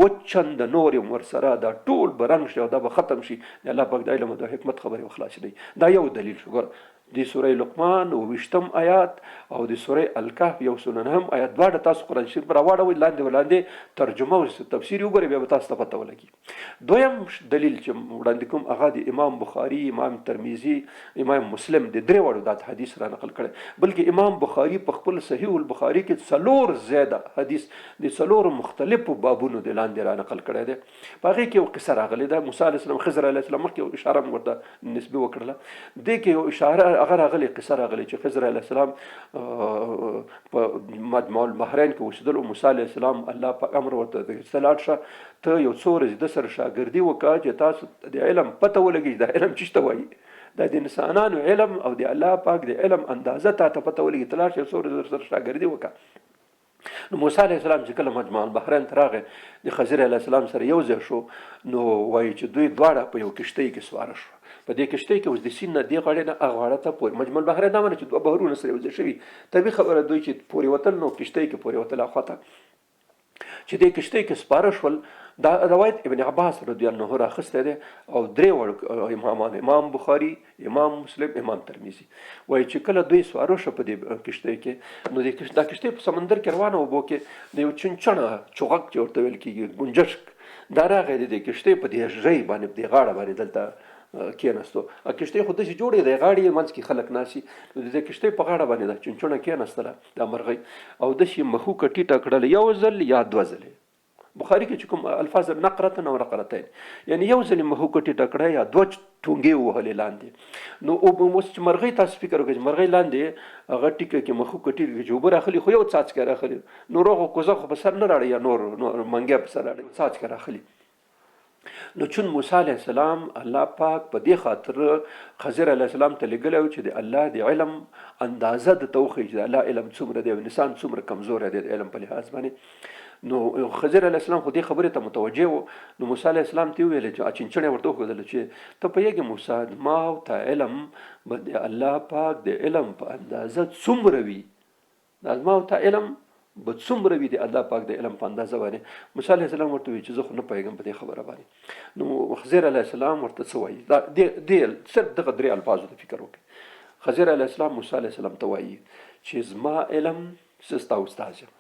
وچند نور ورسره دا ټول برنګ شي او دا به ختم شي، الله پاک د علم او د حکمت خبره وخلاص دی. دا یو دلیل شو. ګور د سوره لقمان او 20م آیات او د سوره الکهف یو سننهم آیات دواړه تاسو قرآن شریف راوړئ لاندې ترجمه او تفسیر وګورئ بیا تاسو ته پته ولګي. دویم دلیل چې وړاندې کوم هغه د امام بخاری، امام ترمذی، امام مسلم د درې وړو د حدیث را نقل کړي، بلکې امام بخاری په خپل صحیح البخاری کې 4 زیاده حدیث د 4 مختلفو بابونو د لاندې را نقل کړي دي. په هغه کې یو قصه راغلې ده، موسی علیه السلام خضر علیه السلام مخکې اشاره ورته نسبي وکړله، دې کې یو اشاره هغه راغلی قصه راغلی چې خضر علیه السلام په مجمع البحرین کې اوسېدل او موسی علیه السلام الله په امر ورته چې لاړ شه ته یو څو ورځې د سره شاګردي وکړه چې تاسو د علم پته ولګي دا علم څه ته وایي، دا د انسانانو علم او د الله پاک د علم اندازه ته پته ولګي، ته لاړ شه یو څو ورځې سره شاګردي وکړه. نو موسی علیه السلام چې کله مجمع البحرین ته راغی د خضر علیه السلام سره یو ځای شو، نو وایي چې دوی دواړه په یو کشتۍ کې سواره شو. په دې کشتۍ کې اوس د سیند نه دې غاړې نه هغه غاړه ته پورې مجمع البحرین دا معنی چې 2 بحرونه سره یو ځای شوي، طبیعي خبره دوی چې پورې وتل نو کشتۍ کې پورې وتل اخواته چې دې کشتۍ کې سپاره شول. دا روایت ابن عباس رضی الله عنه راخسته ده او 3 وړ امامان، امام بخاری، امام مسلم، امام ترمذی، وایي چې کله دوی سواره شو په دې کشتۍ کې، نو دا کشتۍ په سمندر کې روانه وبو کې د یو چنچڼه چوغک چې ورته ویل کېږي ګنجشک دا راغی د کشتۍ په دې ژۍ باندې د غاړه باندې دلته کېناستو. کشتۍ خو داسې جوړې د غاړې منځ کې خلک ناسي، د کشتۍ په غاړه باندې دا چنچڼه کېناستله دا مرغۍ او داسې مخوکه ټیټه کړله، یو ځل یا 2 ځلې. بخاری کې چې کوم الفاظ نقرتن او نقرتین، یعنی یو ځل مخوکه ټیټه کړه یا 2 ټونګې وهلې لاندې. نو اوس چې مرغۍ تاسو فکر وکړئ مرغۍ لاندې هغه ټیکه کې مخوکه ټیټه کې چې اوبه راخلي خو یو څاڅکی راخلي، نو روغه کوزه خو په سر نه راړي یا نور منګی په سر راړي څاڅکی راخلي. نو چون موسی علیه السلام الله پاک په دې خاطر خضر علیه السلام ته لېږلی و چې د الله د علم اندازه د ته وښیي چې د الله علم څومره دی او انسان څومره کمزوری دی د علم په لحاظ باندې. نو خضر علیه السلام خو دې خبرې ته متوجه و. نو موسی علیه السلام ته وویل چې چینچڼې ورته وښودله چې ته پوهېږې موسی ما او تا علم به د الله پاک د علم په اندازه څومره وي، دا ما او تا علم به څومره وي د الله پاک د علم په اندازه باندې. موسی علیه السلام ورته وایي چې زه خو نه پوهېږم په دې خبره باندې. نو خضر علیه السلام ورته څه وایي، دا دې صرف دغه درې الفاظو ته فکر وکړئ. خضر علیه السلام موسی علیه السلام ته وایي چې زما علم زه ستا استاد یم،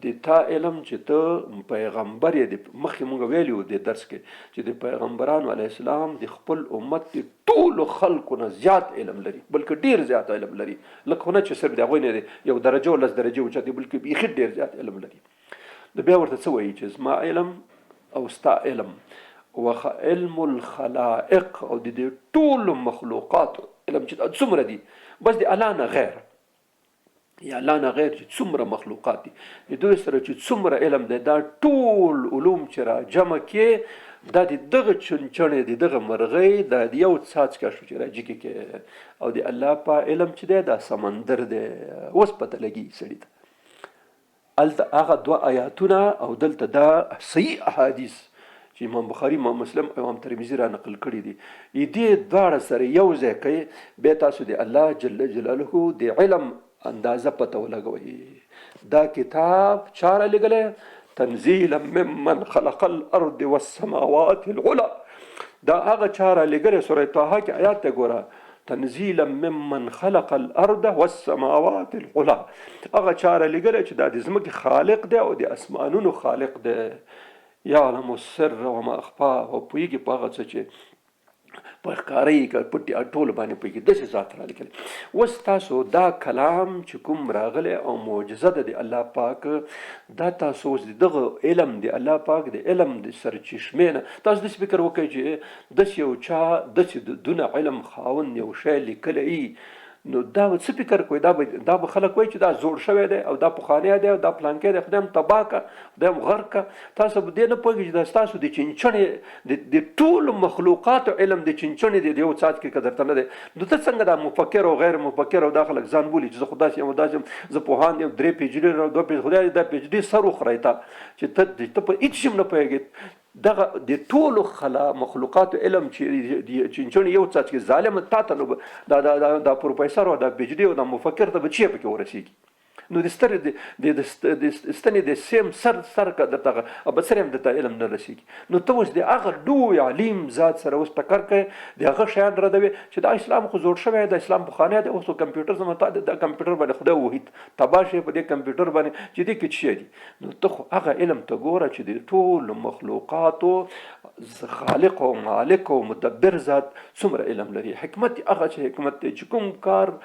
د تا علم چې ته پیغمبر یې، د مخکې مونږ ویلي وو د درس کې چې د پیغمبرانو علیه السلام د خپل امت د ټولو خلکو نه زیات علم لري، بلکې ډېر زیات علم لري، لکه نه چې صرف د هغوی نه دی یو درجه او لس درجې اوچت دی، بلکې بیخي ډېر زیات علم لري. نو بیا ورته څه وایي چې زما علم او ستا علم علم الخلائق او د دې ټولو مخلوقاتو علم چې دا څومره دي، بس د الله نه غیر یا الله نه غیر چې څومره مخلوقات دي د دوی سره چې څومره علم دی، دا ټول علوم چې را جمع کې دا د دغه چنچڼې د دغه مرغۍ دا د یو څاڅکه شو چې را جګې کې، او د الله په علم چې دی دا سمندر دی. اوس پته لګي سړي ته هلته هغه دوه آیاتونه او دلته دا صحیح احادیث چې امام بخاري امام مسلم او امام ترمذي را نقل کړي دي، دې دواړه سره یو ځای کوي، بیا تاسو د الله جل جلاله د علم اندازه پته ولګوئ. دا کتاب چا را لېږلی؟ تنزیلا ممن خلق الارض والسماوات العلى. دا هغه چا را لېږلی، سوره طه کې آیات ته ګوره، تنزیلا ممن خلق الارض والسماوات العلى. هغه چا را لېږلی چې دا د ځمکې خالق دی او د اسمانونو خالق دی. یعلم السر وما اخفا، او پوهېږي په هغه څه چې په ښکاره یې که پټې ټول باندې پوهېږي، داسې ذات را لیکلی. اوس تاسو دا کلام چې کوم راغلی او معجزه ده د الله پاک، دا تاسو اوس د دغه علم د الله پاک د علم د سرچشمې نه تاسو داسې فکر وکړئ چې داسې یو چا داسې دونه علم خاوند یو شی لیکلی وي، نو دا به څه فکر کوئ؟ دا به خلک وایي چې دا زوړ شوی دی او دا پخوانی دی او دا پلانکی دی، خدای هم تباه که، خدای هم غرق که. تاسو به دې نه پوهېږئ چې دا ستاسو د چنچڼې د ټولو مخلوقاتو علم د چنچڼې د یو څاڅکي که درته نه دی، نو ته څنګه دا مفکر او غیر مفکر او دا خلک ځان بولي چې زه خو داسې یم او داسې یم، زه پوهاند یم، 3 PhD لرم، 2 PhD، خدای دې دا PhD سر وخوری تا چې ته په هېڅ شي هم نه پوهېږې. دغه د ټولو مخلوقاتو علم چې چنچڼې یو څاڅکي ظالم تا ته نو دا پروفیسر او دا PhD او دا مفکر ته به چی پکې ورسېږي؟ نو د ستنې د سیم سر که درته به سر هم درته علم نه رسېږي. نو ته اوس د هغه لوی علیم ذات سره اوس ټکر کوې، د هغه شیان ردوې چې دا اسلام خو زوړ شوی دی، اسلام پخوانی دی، اوس کمپیوټر زما تا د کمپیوټر باندې خدای وحید تباه شي په دې کمپیوټر باندې چې دې کې څه شی دي. نو ته خو هغه علم ته ګوره چې د ټولو مخلوقاتو خالق او مالک او مدبر ذات څومره علم لري. حکمت هغه چې حکمت دی چې کوم کار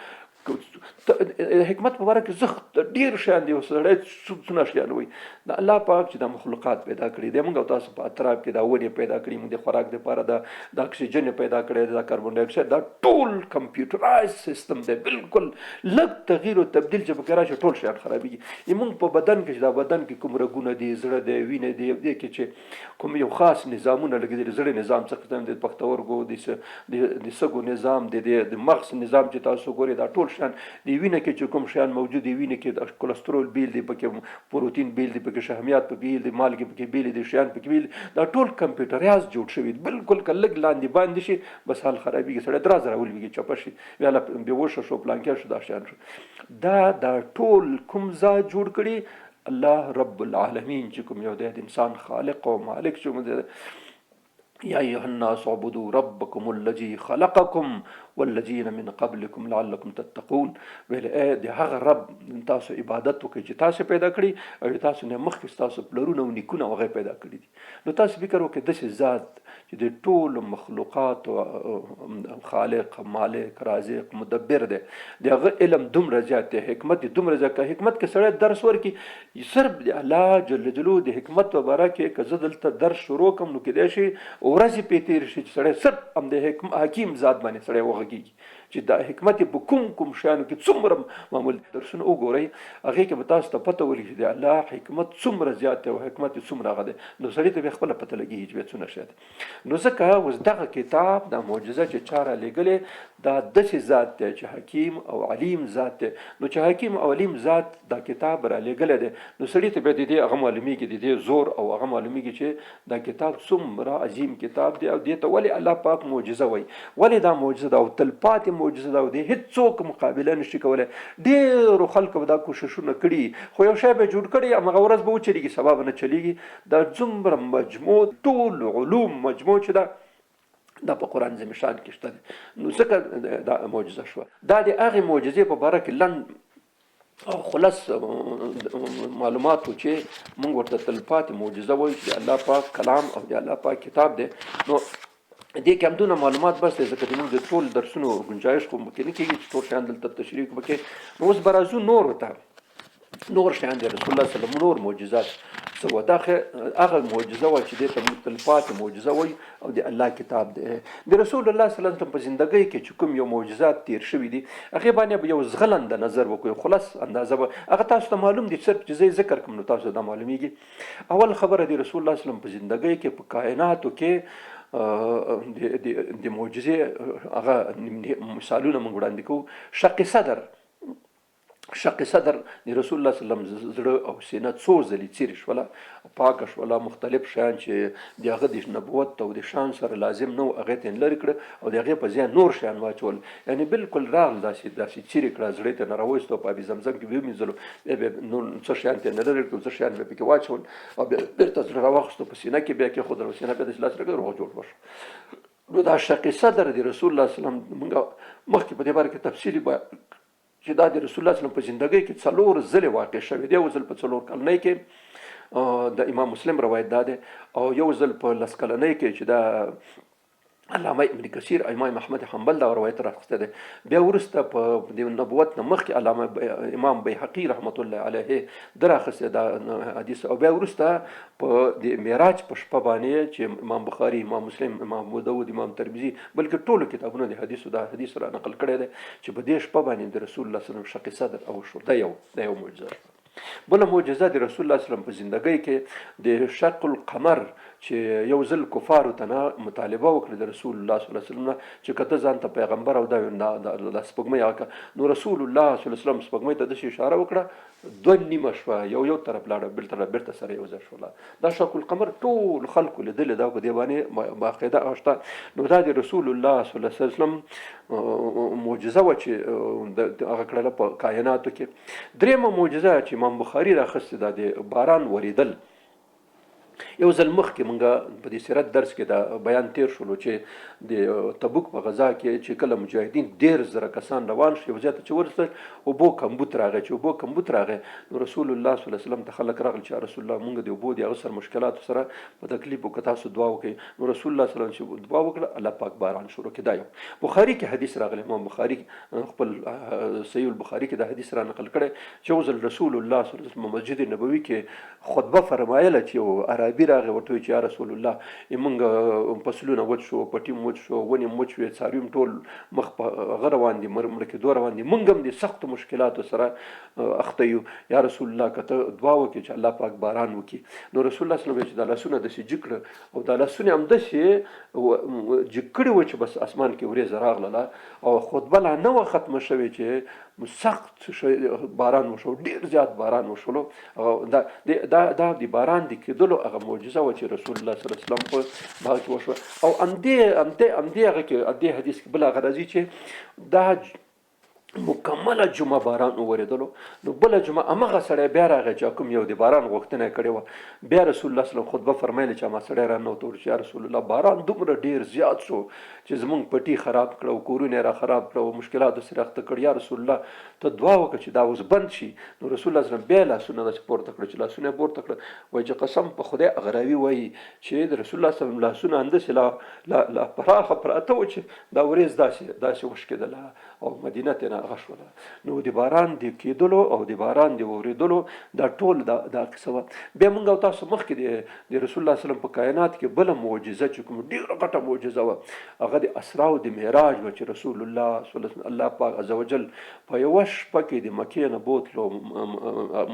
حکمت په باره کې زه ډېر شیان دي، سړی څونه شیان وایي. د الله پاک چې دا مخلوقات پیدا کړي دی، موږ او تاسو په اطراف کې دا ونې پیدا کړي، موږ د خوراک دپاره د اکسیجن پیدا کړی دی، د کاربن ډای اکساید، دا ټول کمپیوټرایز سیستم دی. بالکل لږ تغییر او تبدیل چې پکې راشي ټول شیان خرابېږي. موږ په بدن کې چې دا بدن کې کوم رګونه دي، زړه دی، وینه دی، دې کې چې کوم یو خاص نظامونه لګېدلي، زړه نظام څخه د پښتورګو د سږو نظام دی، د مغز نظام چې تاسو ګورئ، دا ټول شیان د وینه کې چې کوم شیان موجود دي، وینه کې د کولېسترول بیل دی، پکې پروتین بیل دی، پکې شحمیات پکې بیل دي، مالګې پکې بیل دي، شیان پکې بیل دي، دا ټول کمپیوټریاز جوړ شوي دي. بالکل که لږ لاندې باندې شي بس حال خرابېږي، سړی درازه راولوېږي، چپه شي، بیا بېهوشه شو، پلانکی شو، دا شیان شو. دا ټول کوم ذات جوړ کړي؟ الله رب العالمین چې کوم یو دی د انسان خالق او مالک چې کوم دی. یا ایها الناس اعبدوا ربکم الذی خلقکم والذین من قبلکم لعلکم تتقون. ویل د هغه رب تاسو عبادت وکړئ چې تاسو پیدا کړي او تاسو نه مخکې تاسو پلرونه او نیکونه هغه پیدا کړي دي. نو تاسو فکر وکړئ داسې ذات چې د ټولو مخلوقات خالق، مالک، رازق، مدبر دی، د هغه علم دومره زیات دی، حکمت دومره زیات. که حکمت کې سړی درس ورکړي، صرف د الله جل جلاله د حکمت په باره کې که زه دلته درس شروع کړم نو کېدای شي ورځې پې تېرې شي چې سړی صرف هم د حکیم ذات باندې سړی وغږېږي چې دا حکمت په کوم شیانو کې څومره معمول درسونه وګورئ هغې کې به تاسو ته پته ولګي چې د الله حکمت څومره زیات دی او حکمت یې څومره هغه دی نو سړي ته بیا خپله پته لګېږي چې بیا څونه شی دی نو ځکه اوس دغه کتاب دا معجزه چې چا رالیږلې دا داسې ذات دی چې حکیم او علیم ذات دی نو چې حکیم او علیم ذات دا کتاب رالیږلی دی نو سړي ته بیا د دې هغه معلومیږي د دې زور او هغه معلومیږي چې دا کتاب څومره عظیم کتاب دی او دې ته ولې الله پاک معجزه وایي ولې دا معجزه ده او تلپاتې معجزه ده او دې هېڅوک مقابله نشي کولی ډېرو خلکو به دا کوششونه کړي خو یو شی به جوړ کړي همغه ورځ به وچلېږي سبا به نه چلېږي دا څومره مجموع ټول علوم مجموع چې ده دا په قرآن عظیم شان کې شته دی نو ځکه دا معجزه شوه دا د هغې معجزې په باره کې لنډ او خلاص معلوماتو چې موږ ورته تلپاتې معجزه وایو چې د الله پاک کلام او د الله پاک کتاب دی نو دې کې همدونه معلومات بس دی ځکه چې موږ د ټول درسونو گنجایش خو ممکن نه کېږي چې ټول شیان دلته تشریح وکړو نو اوس به راځو نورو ته نور شیان د رسول الله صلی الله علیه وسلم نور معجزات څه وه دا هغه معجزه وه چې دې ته موږ تلپاتې معجزه وایو او د الله کتاب دی د رسول الله صلی الله علیه وسلم په زندګۍ کې چې کوم یو معجزات تیر شوي دي هغې باندې به یو زغلنده نظر وکړو خلاص اندازه به هغه تاسو ته معلوم دي صرف چې زه ذکر کوم نو تاسو دا معلومیږي اول خبره د رسول الله صلی الله علیه وسلم په زندګۍ کې په کائناتو کې د معجزې هغه مثالونه موږ وړاندې کوو شق صدر د رسول الله صلی الله علیه وسلم زړه او سینه څو ځلې څیرې شوله پاکه شوله مختلف شیان چې د هغه د نبوت او د شان سره لازم نه و هغې ته یې لرې کړه او د هغې په ځای نور شیان واچول یعنی بالکل راغل داسې څیرې کړه زړه ته نه راوایستو په آب زمزم کې به ومینځلو بیا به نور څه شیان ته یې نه لرې کړو څه شیان به پکې واچول او بیا بېرته زړه راواخیستو په سینه کې بیا کېښودل او سینه بیا داسې لاس راکړه روغ جوړ وشو نو دا شق صدر د رسول الله صلی الله علیه وسلم موږ مخکې په دې باره کې تفصیلي چې دا د رسول الله صلی الله علیه وسلم په زندګۍ کې 4 ځلې واقع شوی دی یو ځل په 4 کلنۍ کې د امام مسلم روایت دا دی او یو ځل په 10 کلنۍ کې چې دا علامه ابن کثیر امام احمد حنبل دا روایت راخسته دی بیا وروسته په د نبوت نه مخکې علامه امام بیهقي رحمت الله علیه دراخسته دا حدیث او بیا وروسته په د معراج په شپه باندې چې امام بخاری امام مسلم امام ابو داود امام ترمذی بلکې ټولو کتابونو د حدیثو دا حدیث را نقل کړی دی چې په دې شپه باندې د رسول الله صلی الله علیه وسلم شق صدر او شو دا یو معجزه بله معجزه د رسول الله صلی الله علیه وسلم په زندګۍ کې د شق القمر چې یو ځل کفارو ته مطالبه وکړه د رسول الله صلی الله علیه وسلم چې که ته ځان ته پیغمبر او دا سپوږمۍ هغه نو رسول الله صلی الله علیه وسلم سپوږمۍ ته داسې اشاره وکړه 2 نیمه شوه یو طرف لاړه بل طرف بیرته سره یو ځای شوله دا شق القمر ټول خلکو لیدلې دا په دې باندې باقاعده هغه نو دا د رسول الله صلی الله علیه وسلم معجزه وه چې هغه کړله په کائناتو کې درېیمه معجزه چې امام بخاري راخسته دا د باران ورېدل یو ځل مخکې مونږ په دې سیرت درس کې دا بیان تیر شولو چې د تبوک په غزا کې چې کله مجاهدین 1,000 کسان روان شو یو ځای ته چې ورسېدل اوبو کمبود راغی چې اوبو کمبود راغی نو رسول الله صلی الله علیه وسلم ته خلک راغلل چې رسول الله مونږ د اوبو د هغه سره مشکلاتو سره په تکلیف وکړو تاسو دعا وکړئ نو رسول الله صلی الله علیه وسلم دعا وکړه الله پاک باران شروع کړ دا یو بخاری کې حدیث راغلی امام بخاری خپل صحیح البخاری کې دا حدیث را نقل کړی چې وزل رسول الله صلی الله علیه وسلم مسجد نبوي کې خطبه فرمایله چې عربي راغی ورته چې یا رسول الله موږ فصلونه وچ شو پټیم وچ شو ونې وچ شوې څاروي ټول مخ په هغه روان دي مړه کېدو روان دي موږ هم د سختو مشکلاتو سره اخته یو یا رسول الله که ته دعا وکړې چې الله پاک باران وکړي نو رسول الله صلی الله علیه وسلم چې دا لاسونه داسې جګ کړه او دا لاسونه همداسې جګ کړي وه چې بس اسمان کې وریځه راغله او خطبه لا نه وه ختمه شوې چې سخت باران وشو ډېر زیات باران وشولو دا د باران د کېدلو هغه معجزه وه چې رسول الله صلی الله علیه وسلم په هغه کې وشوه او همدې هغه کې همدې حدیث کې بل هغه راځي چې دا مکمله جمعه باران وورېدلو نو بله جمعه همغه سړی بیا راغی چې کوم یو د باران غوښتنه یې کړې وه بیا رسول الله صلی الله علیه وسلم خطبه فرمایله چې هغه سړی راننوت چې یا رسول الله باران دومره ډېر زیات شو چې زمونږ پټي خراب کړه او کورونه یې را خراب کړه او مشکلاتو سره اخته کړ یا رسول الله ته دعا وکړه چې دا اوس بند شي نو رسول الله صلی الله علیه وسلم بیا لاسونه داسې پورته کړه چې لاسونه یې پورته کړه وایي چې قسم په خدای هغه راوي وایي چې د رسول الله صلی الله علیه وسلم لاسونه همداسې لا پراخه پراته وه چې دا ورېځ داسې وشکېدله او مدینه ته هغه شوله. نو د باران د کېدلو او د باران د اورېدلو دا ټول دا قصه وه. بیا موږ او تاسو مخکې د رسول الله وسلم په کائنات کې بله معجزه چې کوم ډېره غټه معجزه وه هغه د اسرا او د معراج وه چې رسول الله صلی الله علیه وسلم الله پاک عز وجل په یوه شپه کې د مکې نه بوتلو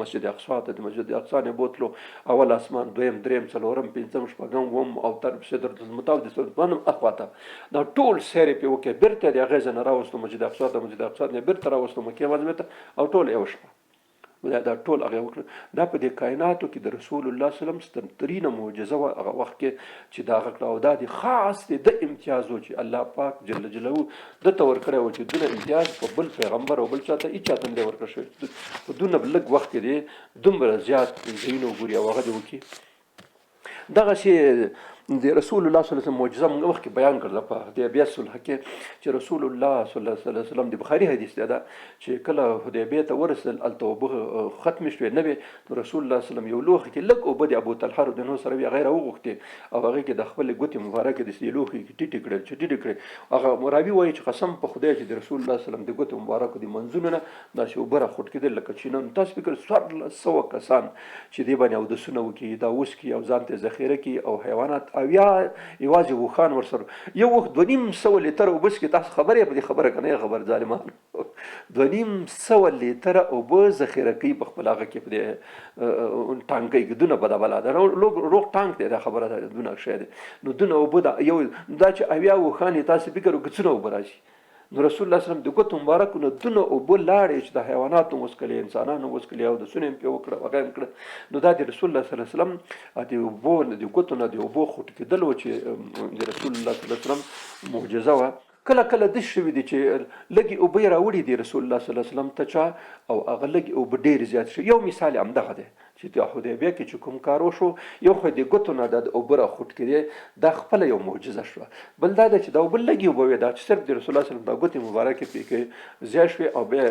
مسجد اقصی ته، د مسجد اقصی نه بوتلو اول اسمان، دویم، دریم، څلورم، پنځم، شپږم، اووم او تر سدرة المنتهی د سلطان اخواته دا ټول سیر یې پرې وکړې. بېرته د هغې ځای نه راوستو مسجد اقصی ته، مسجد اقصی نه بېرته راوستو مکې معظمې ته او ټول یوه شپه دا ټول هغه وکړه. دا په دې کائناتو کې د رسول الله صلی الله علیه وسلم سترترینه معجزه وه هغه وخت کې چې دا هغه کړه. او دا د خاص د امتیاز و چې الله پاک جل جلاله دته ورکړی و چې دونه امتیاز په بل پیغمبر او بل چا ته هېچا ته نه دی ورکړی شوی. په دونه لږ وخت کې دی دومره زیات ځایونه وګوري او هغه دې وکړي. دغسې د رسول الله صلی الله علیه وسلم معجزه موږ مخکې بیان کړله په حدیبیه صلح کې چې رسول الله صلی الله علیه وسلم د بخاري حدیث دی دا چې کله حدیبیې ته ورسېدل هلته اوبه ختمې شوې نه وې نو رسول الله صلی الله علیه وسلم یو لوښي کې لږ اوبه د ابوطلحه رضی الله عنه سره وې هغه یې راوغوښتې او هغې کې د خپلې ګوتې مبارکې داسې لوښي کې ټیټې کړې چې ټیټې کړې. هغه راوي وایي چې قسم په خدای چې د رسول الله صلی الله علیه وسلم د ګوتو مبارکو د منځونو نه داسې اوبه راخوټ کېدل لکه چې نن تاسو فکر 1400 کسان چې دې باندې اودسونه وکړي دا وڅکي او ځان ته ذخیره کړي او حیوانات او یا یوازې وخان ورسره یو وخت 2.5 لیتره اوبه څښي. تاسو خبرې په دې خبره که نه خبر ظالمان 2.5 لیتره اوبه ذخیره کوي په خپل هغه کې په دې ټانکۍ کې دونه بده بلا ده روغ ټانک دی دا خبره ده دونه شی دی نو دونه اوبه دا یو دا چې اویا وخان یې تاسو فکر وکړئ څونه اوبه راشي. نو رسول الله صلی الله علیه وسلم د ګوتو مبارکو نه دونه اوبه لاړې چې د حیواناتو وڅکلې انسانانو وڅکلې او د سونه یې پرې وکړه هغه یې کړه. نو دا د رسول الله صلی الله علیه وسلم د اوبو د ګوتو نه د اوبو خوټ کېدل و چې د رسول الله صلی الله علیه وسلم معجزه وه. کله کله داسې شوي دي چې لږې اوبه یې راوړي دي رسول الله صلی الله علیه وسلم ته چا او هغه لږې اوبه ډېرې زیات شي. یو مثال یې همدغه دی چې د حدیبیه کې چې کوم کار وشو یو خو د ګوتو نه د اوبه راخوټ کېدې دا خپله یو معجزه شوه. بل دا ده چې دا اوبه لږې اوبه وې دا چې صرف د رسول الله صلی الله علیه وسلم دا ګوتې مبارکې پرې کې زیات شوې او بیا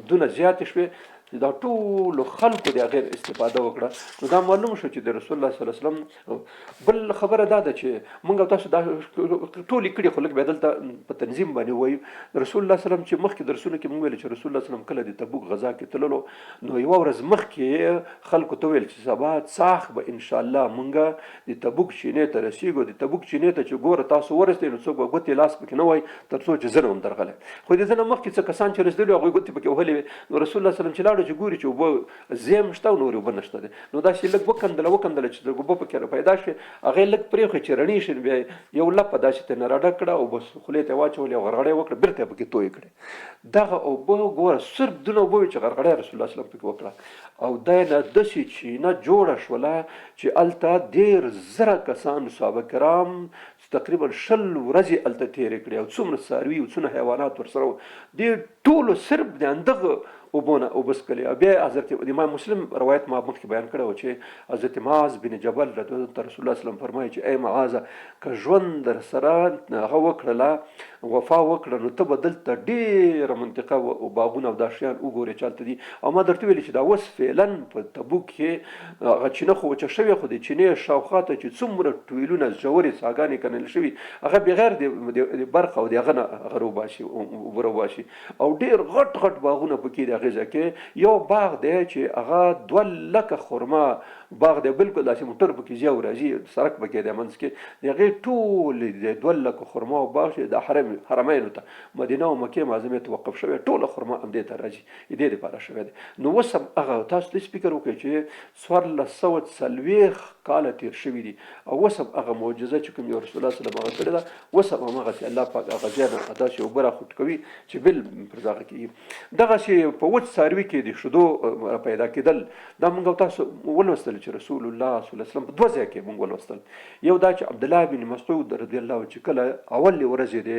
دونه زیاتې شوې چې دا ټولو خلکو د هغې استفاده وکړه. نو دا معلوم شو چې د رسول الله صلی الله علیه وسلم بل خبره دا ده چې موږ او تاسو دا ټولې کړي خو لږ بیا دلته په تنظیم باندې وایو. رسول الله صلی الله علیه وسلم چې مخکې درسونه کې موږ ویل چې رسول الله صلی الله علیه وسلم کله د تبوک غزا کې تللو نو یوه ورځ مخکې خلکو ته ویل چې سبا څاښ به انشاءالله موږ د تبوک چینې ته رسېږو. د تبوک چینې ته چې ګوره تاسو ورسېدئ نو څوک به ګوتې لاس پکې نه وایي تر څو چې زه نه وم درغلی. خو د ده نه مخکې څه کسان چې رسېدلي هغوی ګوتې پکې وهلې وې. نو رسول الله صلی الله علیه وسلم چې لاړو چې ګوري چې اوبه زیم شته او نورې اوبه نشته دی نو داسې لږ وکندله چې د اوبه پکې پیدا شوې هغې لږ پرېښوې چې رڼې شي بیا یو لپه داسې ترې نه راډک کړه او بس خولې ته یې واچولې او غرغړه یې وکړه بېرته یې پکې تویې کړې. دغه اوبه ګوره صرف دونه اوبه وې چې غرغړه یې رسول الله صلی الله علیه وسلم پکې وکړه او دا یې نه داسې چینه جوړه شوله چې هلته 10,000 کسان صحابه کرام تقریبا 20 ورځې هلته تېرې کړې او څومره څاروي او څومره حیوانات ورسره وو دې ټولو صرف د همدغه اوبونه اوبه څښلې. بیا حضرت امام مسلم روایت ما مخکې بیان کړی و چې حضرت معاذ بن جبل رضی الله عنه رسول الله صلی الله علیه وسلم فرمایي چې ای معاذه که ژوند در سره هغه وکړله وفا وکړه نو ته به دلته ډېره منطقه او باغونه او دا شیان وګورې چې هلته دي. او ما درته ویلي چې دا اوس فعلا په تبوک کې هغه چینه خو وچه شوې خو د چینې شاوخوا ته چې څومره ټویلونه ژورې څاګانې کنل شوي هغه بغیر د برق او د هغه نه هغه روباسي اوبه روباسي او ډېر غټ غټ باغونه پکې دي. هغې ځای کې یو باغ دی چې هغه 2 لکه خرما باغ دی بالکل داسې موټر پکې ځي او راځي سړک پکې دی منځ کې د هغې ټولې د 2 لکه خرما او باغ چې د حرمینو ته مدینه او مکې معظمې ته وقف شوی ټوله خرما همدې ته راځي دې دپاره شوی دی. نو اوس هم هغه تاسو داسې فکر وکړئ چې 1440 کاله تېر شوي دي او اوس هم هغه معجزه چې کوم یو رسول الله صلی الله علیه وسلم هغه کړې ده اوس هم هماغسې الله پاک هغه ځای نه داسې اوبه راخوټ کوي چې بل پر دغه کېږي. دغسې په وچ څاروي کې د شیدو پیدا کېدل دا موږ او تاسو ولوستل چې رسول الله صلی الله علیه وسلم په 2 ځای کې موږ ولوستل. یو دا چې عبدالله بن مسعود رضی الله عنه چې کله اول ورځې د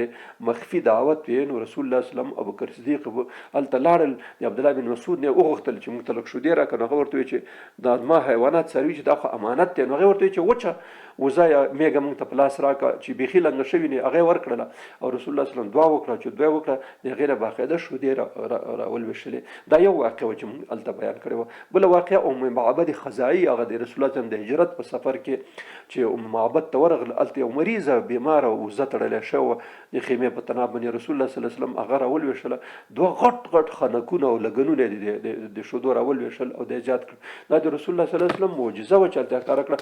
مخفي دعوت وې نو رسول الله صلی الله علیه وسلم ابوبکر صدیق هلته لاړل د عبدالله بن مسعود نه وغوښتل چې موږ ته لږ شیدې راکړه. هغه ورته وویل چې دا زما حیوانات څاروي چې دا خو امانت دی نو هغې ورته وایي چې وچه وزه یا میږه موږ ته په لاس راکړه چې بیخي لنګه شوي نه هغې ورکړله او رسول الله صلی الله دعا وکړه چې دعا وکړه د هغې نه باقاعده شودې راولوېشلې. دا یو واقعه وه چې موږ هلته بیان کړې وه. بله واقعه ام معبد خزاعي هغه د رسول الله صلی د هجرت په سفر کې چې ام معبد ته ورغله هلته یو مریضه بیماره وزه تړلی شوې وه د خیمې په تناب باندې رسول الله صلی الله علیه وسلم هغه راولوېشله. دوه غټ غټ خنکونه او لګنونه یې د شودو راولوېشل او د ایجاد کړ. دا د رسول الله صلی الله علیه وسلم معجزه وه چې هلته ښکاره کړه.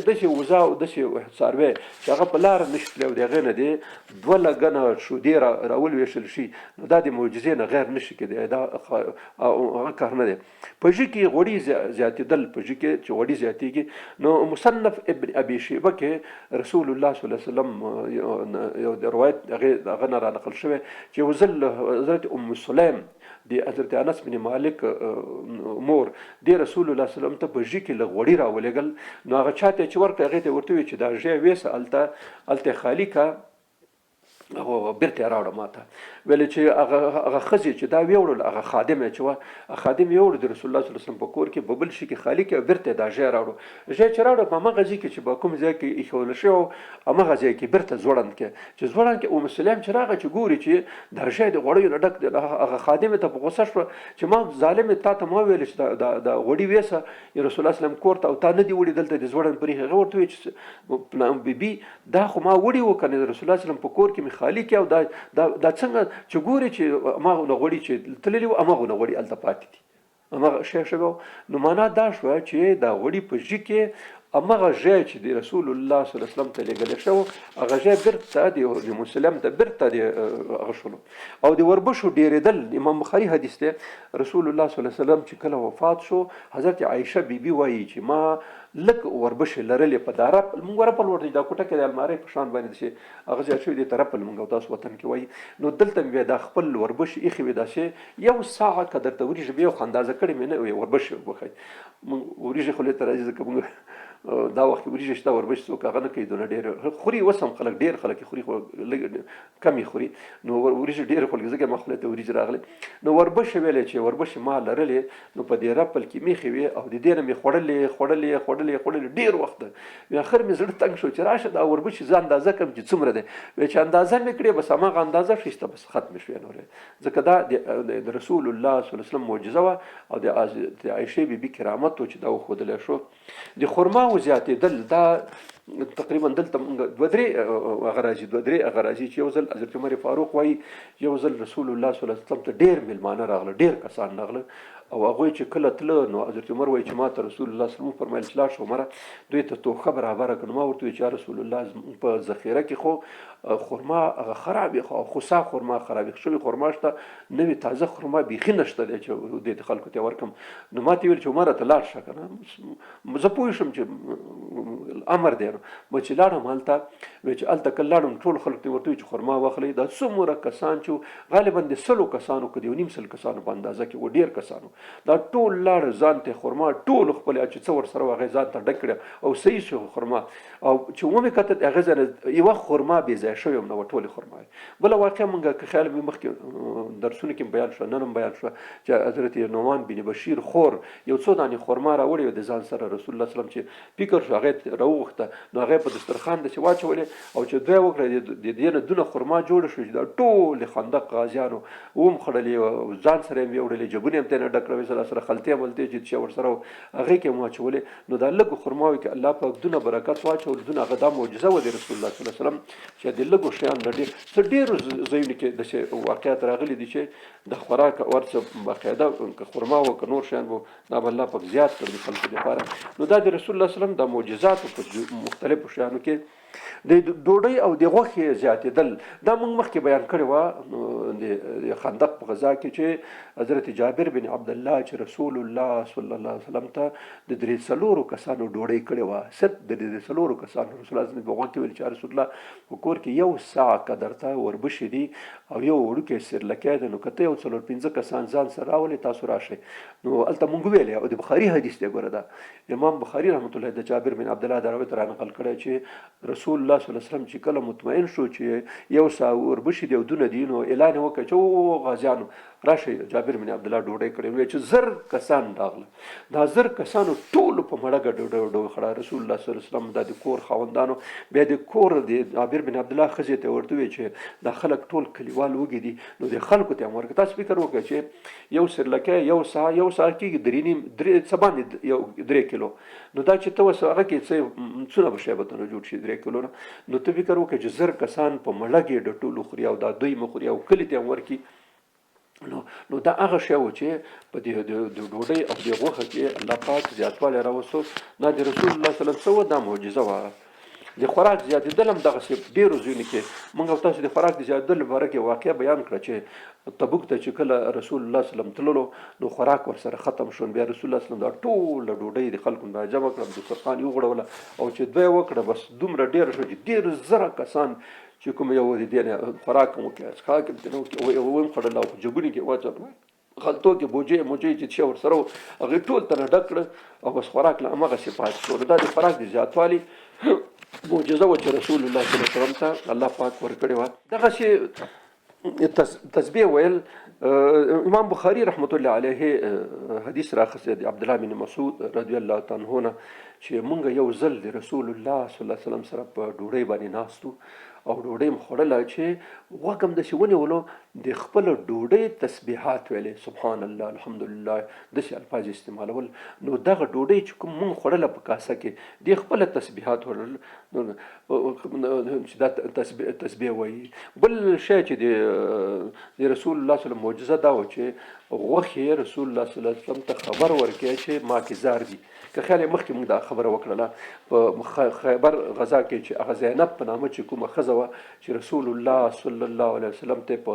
داسې وزه او داسې څاروی چې هغه په لاره نشي تللی او د هغې نه دې دوه لګنه شودې راولوېشل شي نو دا د معجزې نه غیر نشي کېدی. دا هغه کار نه دی. په ژي کې غوړي زیاتېدل، په ژي کې چې غوړي زیاتېږي نو مصنف ابن ابي شیبه کې رسول الله صلی الله علیه وسلم یو د روایت هغه نه رانقل شوی چې یو ځل حضرت ام سلیم د حضرت انس بن مالک مور د رسول الله صلی الله علیه وسلم ته په ژي کې لږ غوړي راولېږل نو هغه چاته چې ورکړه هغې ته ورته وویل چې دا ژی ویسه هلته خالي که او بیرته یې راوړه ماته. ویلې چې هغه ښځې چې دا ویوړل هغه خادم یې چې وه خادم یې ووړ د رسول الله صلی الله علیه وسلم په کور کې په بل شي کې خالي کړه بیرته یې دا ژی راوړو. ژی چې راوړه په همغه ځای کې چې په کوم ځای کې ایښودل شوی و همغه ځای کې بیرته ځوړند کړه. چې ځوړند کړه ام سلیم چې راغی چې ګوري چې دا ژی د غوړیو نه ډک دی هغه خادم ته په غوسه شوه چې ما ظالم تا ته ما ویل چې دا غوړي ویسه یا رسول الله صلی الله علیه وسلم کور ته او تا نه دي وړي دلته د ځوړند پرې. هغه ورته وایي چې بیبي دا خو ما وړي و که نه د رسول الله صلی الله علیه وسلم په کور کې مې خالي کړه او دا څنګه چې ګوري چې هماغونه غوړي چې تللي وو هماغونه غوړي هلته پاتې دي هماغه شی شوی. نو معنا دا شوه چې دا غوړي په ژي کې هماغه ژی چې د رسول الله صلی الله علیه وسلم ته لېږلی شوی هغه ژی بیرته د مسلم ته بیرته هغه شولو. او د وربشو ډېرېدل امام بخاري حدیث دی رسول الله صلی الله علیه وسلم چې کله وفات شو حضرت عایشه بیبي وایي چې ما لږ وربشې لرلې په دا رپل مونږ رپل ورته دا کوټه کې د المارۍ په شان باندې چې هغه ځای شوي دی ته رپل مونږ او تاسو وطن کې وایي نو دلته مې دا خپل وربشې ایښې وې داسې یو ساعه که درته وریژې بیا خو اندازه کړې مې نه وې وربشې وښایي مونږ وریژې خولې ته راځي ځکه مونږ دا وخت کې وریژې شته وربشې څوک هغه نه کوي دونه ډېر خوري اوس هم خلک ډېر خلک خوري خو لږ کم یې خوري نو وریژې ډېر خلک ځکه ما خولې ته وریژې راغلې نو وربشې ویلې چې وربشې ما لرلې نو په دې رپل کې مې ایښې وې او د دې نه مې خوړلې ډېر وخت بیا اخر مې زړه تنګ شو چې راشه دا وربشې زه اندازه کړم چې څومره دی. وایي چې اندازه مې کړې بس هماغه اندازه ښایسته بس ختمې شوې نورې ځکه دا د رسول الله صلی الله علیه وسلم معجزه وه او د عایشې بیبي کرامت و چې دا وښودلی شو. د خرماو زیاتېدل دا تقریبا دلته دوه درې هغه راځي چې یو ځل حضرت عمر فاروق وایي یو ځل رسول الله صلی الله علیه وسلم ته ډېر میلمانه راغله ډېر کسان راغله او هغوی چې کله تله نو حضرت عمر وایي چې ما ته رسول الله صلی الله علیه وسلم فرمایل چې لاړ شه عمره دوی ته توښه برابره کړه. ما ورته وایي چې یا رسول الله په ذخیره کې خو خرما هغه خرابې خوسا خرما خرابې شوې خرما شته نوې تازه خرما بیخي نشته دی چې دې خلکو ته ورکړم. نو ما ته ویل چې عمره ته لاړ شه که نه زه پوه شم چې امر دی نو ما چې لاړم هلته وایي چې هلته کله لاړم ټول خلک ته ورته وایي چې خرما واخلئ. دا څومره کسان چې غالبا د 100 کسانو که د 1.5 کسانو په اندازه کې و ډېر کسانو دا ټول لاړ ځان ته خرما ټول خپل چې څه ورسره و هغې ځان ته ډک کړه او صحیح شو خرما او چې ومې کتل هغې ځای نه یوه خرما بې ځایه شوې هم نه وه ټولې خرما. بله واقعه مونږ که خیال مې مخکې درسونو کې بیان شوه نن هم بیان شوه چې حضرت نعمان بن بشیر خور یو څو دانې خرما راوړې وې د ځان سره رسول الله صلی الله علیه وسلم چې فکر شو هغې راوغوښته نو هغې په دسترخوان داسې واچولې او چې دوی وکړه د دې نه دونه خرما جوړه شوه چې دا ټولې خندق غازیانو وم خړلې ځان سره یې وړلې جبونه یې هم ته نه ډک کړه سره خلطې ملطې چې څه ورسره هغې کې هم واچولې نو دا لږو خرماوو کې الله پاک دونه برکت واچول دونه هغه دا معجزه وه د رسول الله صلی الله علیه وسلم چې د لږو شیانو نه څه ډېرو ځایونو کې داسې واقعات راغلي دي چې د خوراک ورڅه باقاعده که خرما وه که نور شیان وه دا به الله پاک زیات کړ د خلکو دپاره. نو دا د رسول الله صلی الله علیه وسلم د معجزاتو په مختلفو شیانو کې د ډوډۍ او د غوښې زیاتېدل دا موږ مخکې بیان کړې وه د خندق په غذا کې چې حضرت جابر بن عبدالله چې رسول الله صلی الله علیه وسلم ته د 3 کسانو ډوډۍ کړې وه صرف د 3 کسانو رسول الله په غوږ کې ویل چې رسول الله په کور کې یو ساعه که درته وربشې دي او یو وړوکی سرلکی دی نو که ته یو 4-5 کسان ځان سره راولئ تاسو راشئ نو هلته مونږ ویلی او د بخاري حدیث دی ګوره دا امام بخاري رحمت الله د جابر بن عبدالله دا روایت رانقل کړی چې رسول رسول الله صلی الله علیه وسلم چې کله مطمئن شو چې یو سا وربشي دی او دونه دي نو اعلان یې وکړ چې او غازیانو راشئ. جابر بن عبدالله ډوډۍ کړې وې چې 1000 کسان راغله. دا 1000 کسانو ټولو په مړه ګډه ډوډۍ خړه. رسول الله صلی الله علیه وسلم د کور خاوندانو بیا د کور د جابر بن عبدالله ښځې ته ورته وی چې دا خلک ټول کلیوال وږي دي نو د خلکو ته امر وکړه. تاسو فکر وکړئ چې یو سرلکه یو سا کېږي درې څه باندې یو 3 کیلو نو دا چې ته اوس هغه کې څونه به شیبتونه جوړ شي 3 کیلو نو ته فکر وکړه چې 1000 کسان په مړه ګډه ټولو خوري او دا دوی مخوري او کلي ته ورکي. نو دا هغه شی و چې په دې د ډوډۍ او د غوښه کې الله پاک زیاتوالی راوستو. دا د رسول الله صلی الله علیه وسلم دا معجزه وه. د خوراک زیاتېدل هم دغسې ډېرو ځایونو کې موږ او تاسو د خوراک د زیاتېدل لپاره کې واقعه بیان کړه چې تبوک ته چې کله رسول الله صلی الله علیه وسلم تللو نو خوراک ورسره ختم شو. بیا رسول الله صلی الله علیه وسلم دا ټوله ډوډۍ د خلکو نه جمع کړه، دسترخوان یې وغوړوله او چې دوی وکړه بس دومره ډېره شوه چې 10000 کسان چې کوم یو د دې نه خوراک هم وکړي څښاک هم ترې وکړي ویم خوړل او په جېبونو کې واچول خلطو کې بوجۍ موجۍ چې څه ورسره وو هغې ټول ته نه ډک کړه او بس خوراک له همغسې پاتې شو. دا د خوراک د زیاتوالي معجزه وه چې رسول الله صلی الله علیه وسلم ته الله پاک ورکړې وه. دغسې تسبیح ویل امام بخاري رحمت الله علیه حدیث راخستی د عبدالله بن مسعود رضی الله تعالی عنه چې مونږ یو ځل د رسول الله صلی الله علیه وسلم سره په ډوډۍ باندې ناست وو او ډوډۍ م خوړله چې غوږ هم داسې ونیولو د خپله ډوډۍ تسبیحات ویلې سبحان الله الحمدلله داسې الفاظ استعمالول. نو دغه ډوډۍ چې کوم مونږ خوړله په کاسه کې د خپله تسبیحات ویل چې دا تسبیح وایي. بل شی چې د رسول الله صلی الله علیه وسلم معجزه دا و چې غوښې رسول الله صلی الله علیه وسلم ته خبر ورکړی چې ماکزار دي. که خیال یې مخکې موږ دا خبره وکړله په خیبر غزا کې چې هغه زینب په نامه چې کومه ښځه وه چې رسول الله صلی الله علیه وسلم ته په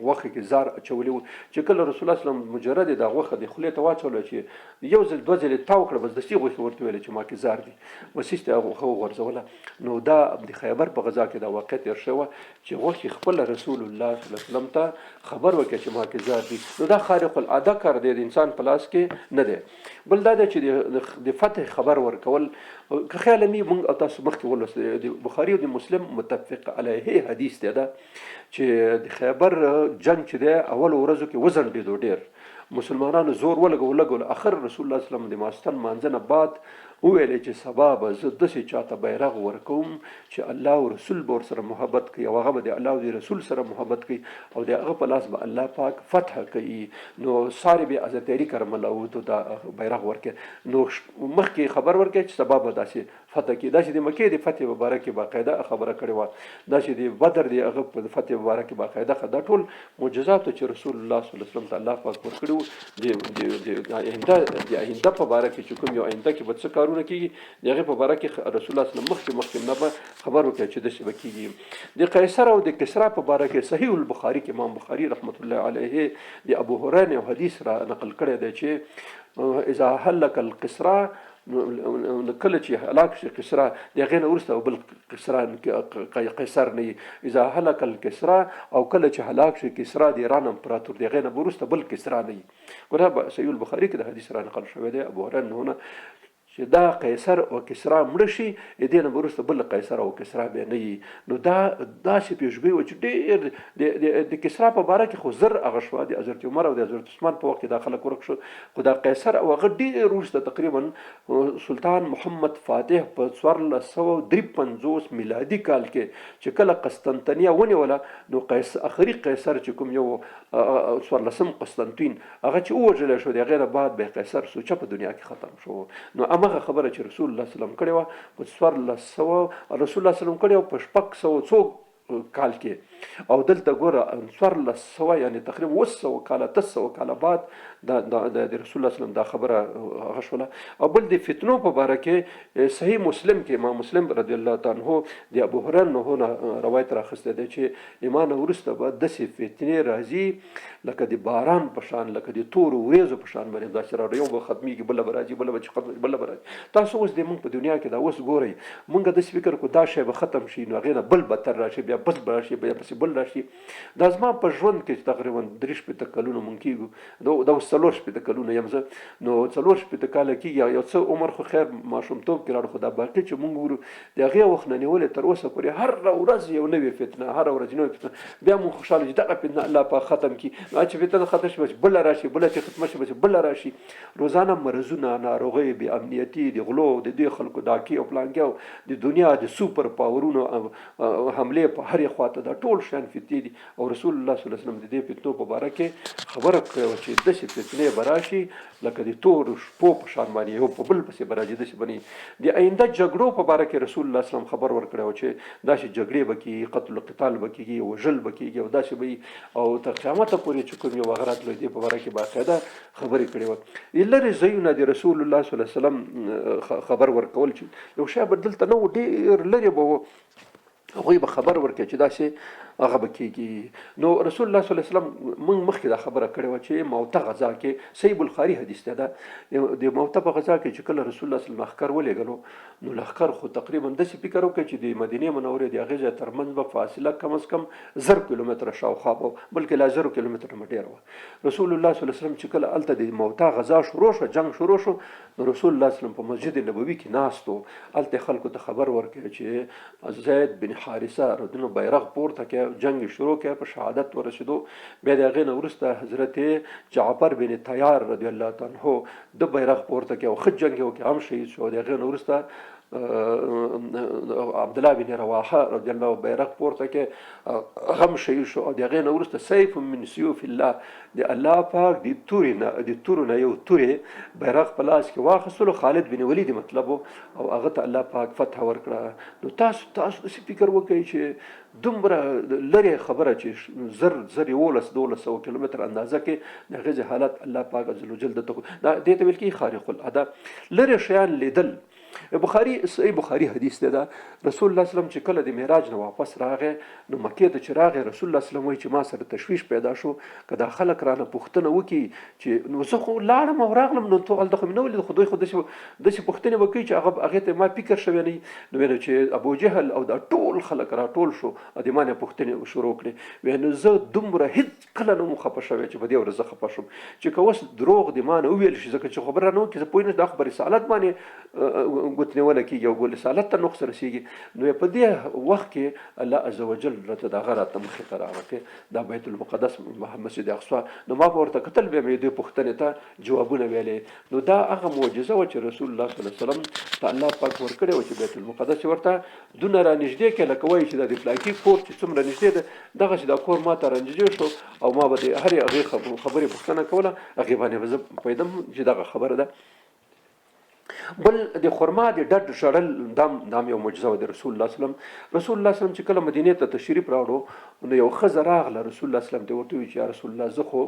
غوښې کې زار اچولی و چې کله رسول الله صلی الله علیه وسلم مجرد دا غوښه د خولې ته واچوله چې یو ځل دوه ځلې تاو کړه بس دستي غوښې ورته ویلې چې ماکزار دي بس هېڅ ته غوښه وغورځوله. نو دا د خیبر په غزا کې دا واقع تېر شوی وه چې غوښې خپله رسول الله صلی الله علیه وسلم ته خبر وکړه چې ماکزار دي. نو دا خارق العاده کار دی د انسان په لاس کې نه دی. بل دا دی چې د فتح خبر ورکول که خیال مې موږ تاسو مخکې ولوست د بخاري او د مسلم متفق علیه حدیث دی دا چې د خیبر جنگ چې دی اول ورځو کې وځنډېدو ډېر مسلمانانو زور ولګول اخر رسول الله صلی الله علیه وسلم د ماستن مانځه نه بعد وویلې چې سبا به زه داسې چاته بیرغ ورکوم چې الله او رسول به ورسره محبت کوي او هغه به د الله او د رسول سره محبت کوي او د هغه په لاس به الله پاک فتح کوي. نو ساري به عزتیاري کرمله وته دا بیرغ ورکړي. نو مخکې خبر ورکړي چې سبا به داسې فتح کوي. داسې د مکې د فتح مبارکې باقاعده خبره کړې وه. داسې د بدر د هغه په فتح مبارکې باقاعده دا ټول معجزات چې رسول الله صلی الله علیه وسلم ته الله پاک ورکړي وو. د آینده په باره کې چې کوم یو آینده کې به څه کارونه کېږي د هغې په باره کې رسول الله صلی الله علیه وسلم مخکې نه به خبر وکړي چې داسې به کېږي. د قیصر او د کسرا په باره کې صحیح البخاري کې امام بخاري رحمت الله علیه د ابو هریره یو حدیث را نقل کړی دی چې اذا هلک القسرا کله چې هلاک شي کسرا د هغې نه وروسته بل کسرا قیصر نه وي. اذا هلک الکسرا او کله چې هلاک شي کسرا د ایران امپراتور د هغې نه وروسته بل کسرا نه وي. ګوره صحیح البخاري کې د حدیث را نقل شوی دی ابو هریره نه چې دا قیصر او کسرا مړه شي د دې نه وروسته بل قیصر او کسرا بیا نه وي. نو دا داسې پیشګویي وه چې ډېر د کسرا په باره کې خو زر هغه شوه د حضرت عمر او د حضرت عثمان په وخت کې دا خلک ورک شو. خو دا قیصر او هغه ډېر وروسته تقریبا سلطان محمد فاتح په 1453 میلادي کال کې چې کله قسطنطنیه ونیوله نو اخري قیصر چې کوم یو 14 قسطنطین هغه چې ووژلی شو د هغې نه بعد به قیصر سوچه په دنیا کې ختم شو. نو هغه خبره چې رسول الله صلی الله علیه وسلم کړې وه په 1400 رسول الله صلی الله علیه وسلم کړې وه په 600 کال کې او دلته ګوره 1400 یعنی تقریبا 800 کاله 300 کاله بعد د رسول الله صلی الله علیه وسلم دا خبره هغه شوله. او بل د فتنو په باره کې صحیح مسلم کې امام مسلم رضی الله تعالی عنه د ابو هریره نه روایت راخستی دی چې ایمان وروسته به داسې فتنې راځي لکه د باران په شان لکه د تورو وریځو په شان باندې داسې راوړي یو به ختمیږي بله به راځي بله به چې ختم بله به راځي. تاسو اوس د موږ په دنیا کې دا اوس ګورئ موږ داسې فکر کړو دا شی به ختم شي نو هغې نه بل بدتر راشي بیا بل راشي بیا پسې بل راشي. دا زما په ژوند کې تقریبا 3 کلونه مونږ کېږو دا اوس څلور شپېته کلونه یم زه، نو څلور شپېته کاله کېږي، یو څه عمر خو خیر ماشومتوب کې راړو، خو دا باقي چې مونږ ګورو د هغې وخت نه نیولې تر اوسه پورې هره ورځ یو نوې فتنه، هره ورځ نوې فتنه، بیا مونږ خوشحاله چې دغه فتنه الله پاک ختم کړي، نو چې فتنه ختم شي بس بله راشي، بله چې ختمه شي بس بله راشي. روزانه مرضونه، ناروغۍ، بې امنیتي، د غلو، د دې خلکو ډاکې او پلانکې او د دنیا د سوپر پاورونو حملې په هرې خواته، دا ټول شیان فتنې دي. او رسول الله صلی الله علیه وسلم د دې فتنو په باره کې خبره کړې وه چې داسې فتنې به راشي لکه د تورو شپو په شان باندې، یو په بل پسې به راځي، داسې به نه. د آینده جګړو په باره کې رسول الله صلی الله علیه وسلم خبر ورکړی و چې داسې جګړې به کېږي، قتل و قتال به کېږي، وژل به کېږي او داسې به وي، او تر قیامته پورې چې کوم یو هغه راتلو دې په باره کې باقاعده خبرې کړې وه. لرې ځایونه د رسول الله صلی الله علیه وسلم خبر ورکول چې یو شی به دلته نه و، ډېر لرې به و، هغوی به خبر ورکړي چې داسې هغه به کېږي. نو رسول الله صلی الله علیه وسلم موږ مخکې دا خبره کړې وه چې موته غزا کې، صحیح البخاري حدیث دی دا، د موته په غزا کې چې کله رسول الله صلی الله علیه وسلم لښکر ولېږلو، نو لښکر خو تقریبا داسې فکر وکړي چې د مدینې منورې د هغې ځای ترمنځ به فاصله کم از کم 1000 کیلومتره شاوخوا به، بلکې لا 1000 کیلومتره نه ډېره وه. رسول الله صلی الله علیه وسلم چې کله هلته د موته غزا شروع شوه، جنګ شروع شو، نو رسول الله صلی الله علیه وسلم په مسجد نبوي کې ناست و، هلته خلکو ته خبر ورکړي چې زید بن حارثه رضی الله بیرغ پورته کړه، جنګ شروع کړه، په شهادت ورسېدو. بیا د هغې نه وروسته حضرت جعفر بن طیار رضی الله تعالی عنه د بیرغ پورته کړه او ښه جنګ یې وکړ، هم شهید شو. د هغې نه وروسته عبدالله بن رواحه رضی الله بیرغ پورته کې هم شهید شو. او د هغې نه وروسته سیف من سیوف الله، د الله پاک د تورو نه یو تورې بیرغ په لاس کې واخیستلو، خالد بن ولید مطلب و، او هغه ته الله پاک فتح ورکړه. نو تاسو داسې فکر وکړئ چې دومره لرې خبره چې 1100 کیلومتر اندازه کې د هغې حالت الله پاک عز وجل دې ته ویل کېږي خارق العاده، لرې شیان لیدل. صحیح بخاري حدیث دی دا، رسول الله صلی الله علیه وسلم چې کله د معراج نه واپس راغی، نو مکې ته چې راغی، رسول الله صلی الله علیه وسلم وایي چې ما سره تشویش پیدا شو، که دا خلک رانه پوښتنه وکړي چې نو زه خو لاړم او راغلم، نو هلته خو مې نه ولید، خو دوی خو داسې پوښتنې به کوي چې هغې ته ما فکر شوی نه وي. نو ویل چې ابو جهل او دا ټول خلک راټول شو او د ما نه پوښتنې شروع کړې، ویل نو زه دومره هېڅ کله نه وم خفه شوی چې په دې ورځ زه خفه شوم چې که اوس دروغ د ما نه وویل شي، ځکه چې خبره نه وکړي زه پوه نه شم دا خو په رسالت باندې ګوتنیوله کېږي او رسالت ته نقص رسېږي. نو په دې وخت کې الله عز وجل راته د هغه راته مخې ته راغی، دا بیت المقدس مسجد اقصی. نو ما به ورته کتل، بیا مې دې پوښتنې ته جوابونه ویلې. نو دا هغه معجزه وه چې رسول الله صلی الله علیه وسلم ته الله پاک ورکړې وه چې بیت المقدس ورته دونه را نږدې کړه، لکه وایي چې دا د فلاکي کور چې څومره نږدې ده، دغسې دا کور ما ته را نږدې شو، او ما به د هرې هغې خبرې پوښتنه کوله، هغې باندې به زه پوهېدم چې دغه خبره ده. بل د خرما د ډډ شړل دام یو معجزه وه د رسول الله صلی الله علیه وسلم. رسول الله صلی الله علیه وسلم چې کله مدینې ته تشریف راوړو، نو یو ښځه راغله، رسول الله صلی الله علیه وسلم ته ورته وویل چې یا رسول الله زه خو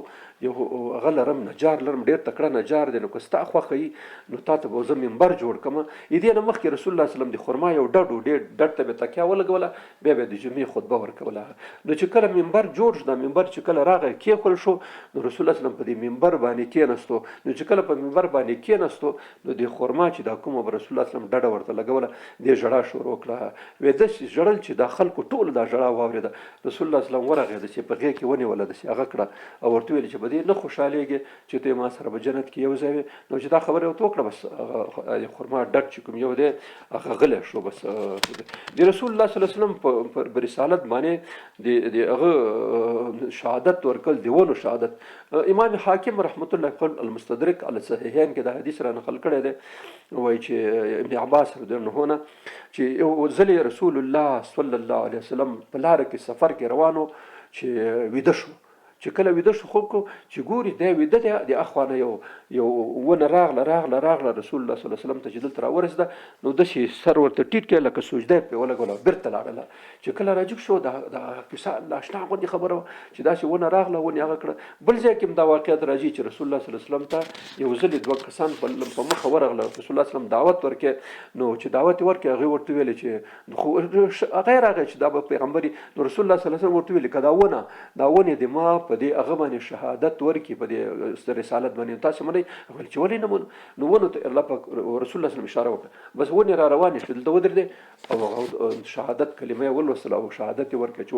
یو هغه لرم، نجار لرم، ډېر تکړه نجار دی، نو که ستا خوښه وي نو تا ته به زه منبر جوړ کړم. د دې نه مخکې رسول الله صلی الله علیه وسلم د خرما یو ډډ و، ډډ ته به تکیه ولګوله، بیا به د جمعې خطبه ورکوله. نو چې کله منبر جوړ شو، دا منبر چې کله راغی کېښول شو، نو رسول الله صلی الله علیه وسلم په دې منبر باندې کېناستو. نو چې کله په منبر باندې کېناستو، نو د خرما چې دا کومه به رسول الله صلی الله علیه وسلم ډډه ورته لګوله، دې ژړا شروع کړه، وې داسې ژړل چې دا خلکو ټول دا ژړا واورېده. رسول الله صلی الله علیه وسلم ورغی، داسې په غېږ کې ونیوله، داسې هغه کړه او ورته ویل چې په دې نه خوشحالېږې چې ته ما سره به جنت کې یو ځای وې. نو چې دا خبره ورته وکړه، بس خرما ډډ چې کوم یو دی هغه غلی شو. بس د رسول الله صلی الله علیه وسلم په رسالت باندې د هغه شهادت ورکړل، د ونو شهادت. امام حاکم رحمت الله علیه المستدرک علی الصحیحین کې دا حدیث را نقل کړی دی، وایي چې ابن عباس رضی الله عنه چې یو ځل رسول الله صلی الله علیه وسلم په لاره کې سفر کې روانو چې ویده شو. چې کله ویده شو خوب کو چې ګوري دا ویده دی، د اخوانه یو ونه راغله رسول الله صلی الله علیه وسلم ته چې دلته راورسېده، نو داسې سر ورته ټیټ کړه لکه سجده پرې ولګوله، بېرته لاړله. چې کله راجګ شو، د کیسه اشنا غوندې خبره وه چې داسې ونه راغله، ونې هغه کړه. بل ځای کې هم دا واقعیت راځي چې رسول الله صلی الله علیه وسلم ته یو ځل دوه کسان په مخه ورغله، رسول الله صلی الله علیه وسلم دعوت ورکړ. نو چې دعوت یې ورکړ، هغې ورته ویلې چې خو هغه راغی چې دا به پیغمبري. نو رسول الله صلی الله علیه وسلم ورته ویلې که دا ونې د ما په دې هغه باندې شهادت ورکړي، په دې رسالت باندې، تاسو منئ؟ ویل چې ولې نه منو؟ نو ونو ته الله پاک رسول الله صلی الله علیه وسلم اشاره وکړه، بس ونې را روانې شوې، دلته ودرېدې او شهادت کلمه یې ولوستله او شهادت یې ورکړه چې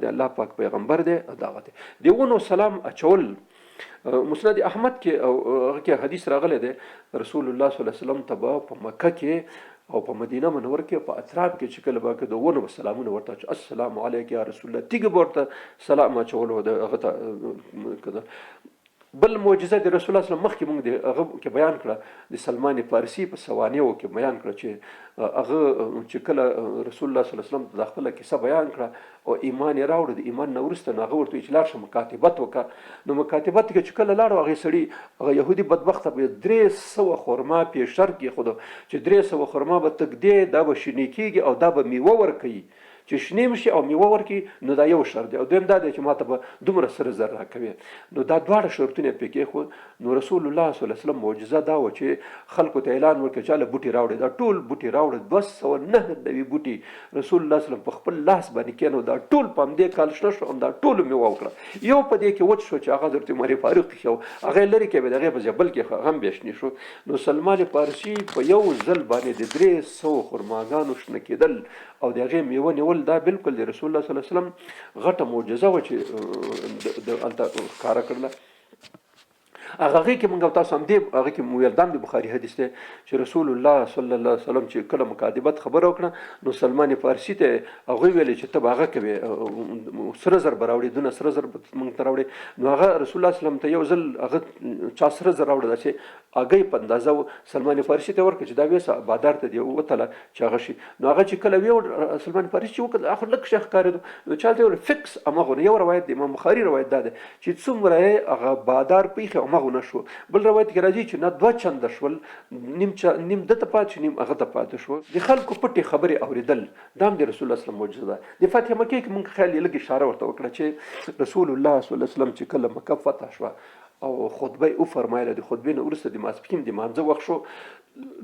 د الله پاک پیغمبر دی. دغه دی د ونو سلام اچول مسند احمد کې او هغه کې حدیث راغلی دی رسول الله صلی الله علیه وسلم ته به په مکه کې او په مدینه منوره کې په اطراف کې چې کله به د ونو سلامونه ورته چې السلام علیک یا رسول الله تیږه به ورته سلام اچولو د هغه ته. بل معجزه د رسول الله صلی الله علیه وسلم مخکې موږ د هغه کې بیان کړه د سلمان فارسی په سوانیو کې بیان کړه چې هغه چې کله رسول الله صلی الله علیه وسلم د خپله کیسه بیان کړه او ایمان یې راوړ، د ایمان نه وروسته نو هغه ورته چې لاړ شه مکاتبت وکړه. نو مکاتبت کې چې کله لاړ هغې سړي هغه یهودي بدبخته به 300 خرما پیشر کېښودو چې 300 خرما به تږدې دا به شینې کېږي او دا به میوه ورکوي چې شنې شي او میوه ورکړي. نو دا یو شرط دی او دویم دا دی چې ماته به دومره سره زر راکوي. نو دا دواړه شرطونه پې کېښود. نو رسول الله صلی الله علیه وسلم معجزه دا وه چې خلکو ته اعلان وکړي چې هله بوټي راوړي. دا ټول بوټي راوړل 299 بوټي رسول الله صلی الله علیه وسلم په خپل لاس باندې کېنو. دا ټول په همدې کال شنه شو، دا ټولو میوه وکړه. یو په دې کې وچ شو چې هغه حضرت عمر فاروق شو، هغه لرې کې به د هغې په ځای بل کې هغه هم بیا شنې شو. نو سلمان فارسي په یو ځل باندې د 300 خرماګانو شنه کېدل او د هغې میوه نیول دا بالکل د رسول الله صلی الله علیه وسلم غټه معجزه وه چې هلته ښکاره کړله. هغه کې موږ تاسو هم دې هغه کې ویل دا د بخاري حدیث دی چې رسول الله صلی الله علیه وسلم چې کله مکاتبت خبره وکړه نو سلمان فارسي ته هغوی ویلې چې ته به هغه کوې سره زر به راوړې، دونه سره زر به موږ ته راوړې. نو هغه رسول الله صلی الله علیه وسلم ته یو ځل هغه چا سره زر راوړه دا چې هګۍ په اندازه و سلمان فارسي ته ورکړه چې دا ویسه بادار ته دی وتله چې هغه شي. نو هغه چې کله ویوړ سلمان فارسي چې وکړه هغه لږ شی ښکارېدو. نو چا ته ویل فکس همغونه. یو روایت د امام بخاري روایت دا دی چې څومره یې هغه بادار پیښې همغونه شو. بل روایت کې راځي چې نه 2 چنده شول، نیم دته پاتې شو، نیم هغه ته پاتې شو. د خلکو پټې خبرې اورېدل دا هم د رسول الله صلی الله علیه وسلم معجزه ده. د فتح مکې کې موږ خیال لږ اشاره ورته وکړه چې رسول الله صلی الله علیه وسلم چې کله مکه فتح شوه او خطبه او فرمایله، د خطبې نه وروسته د ماسپښین د مانځه وخت شو.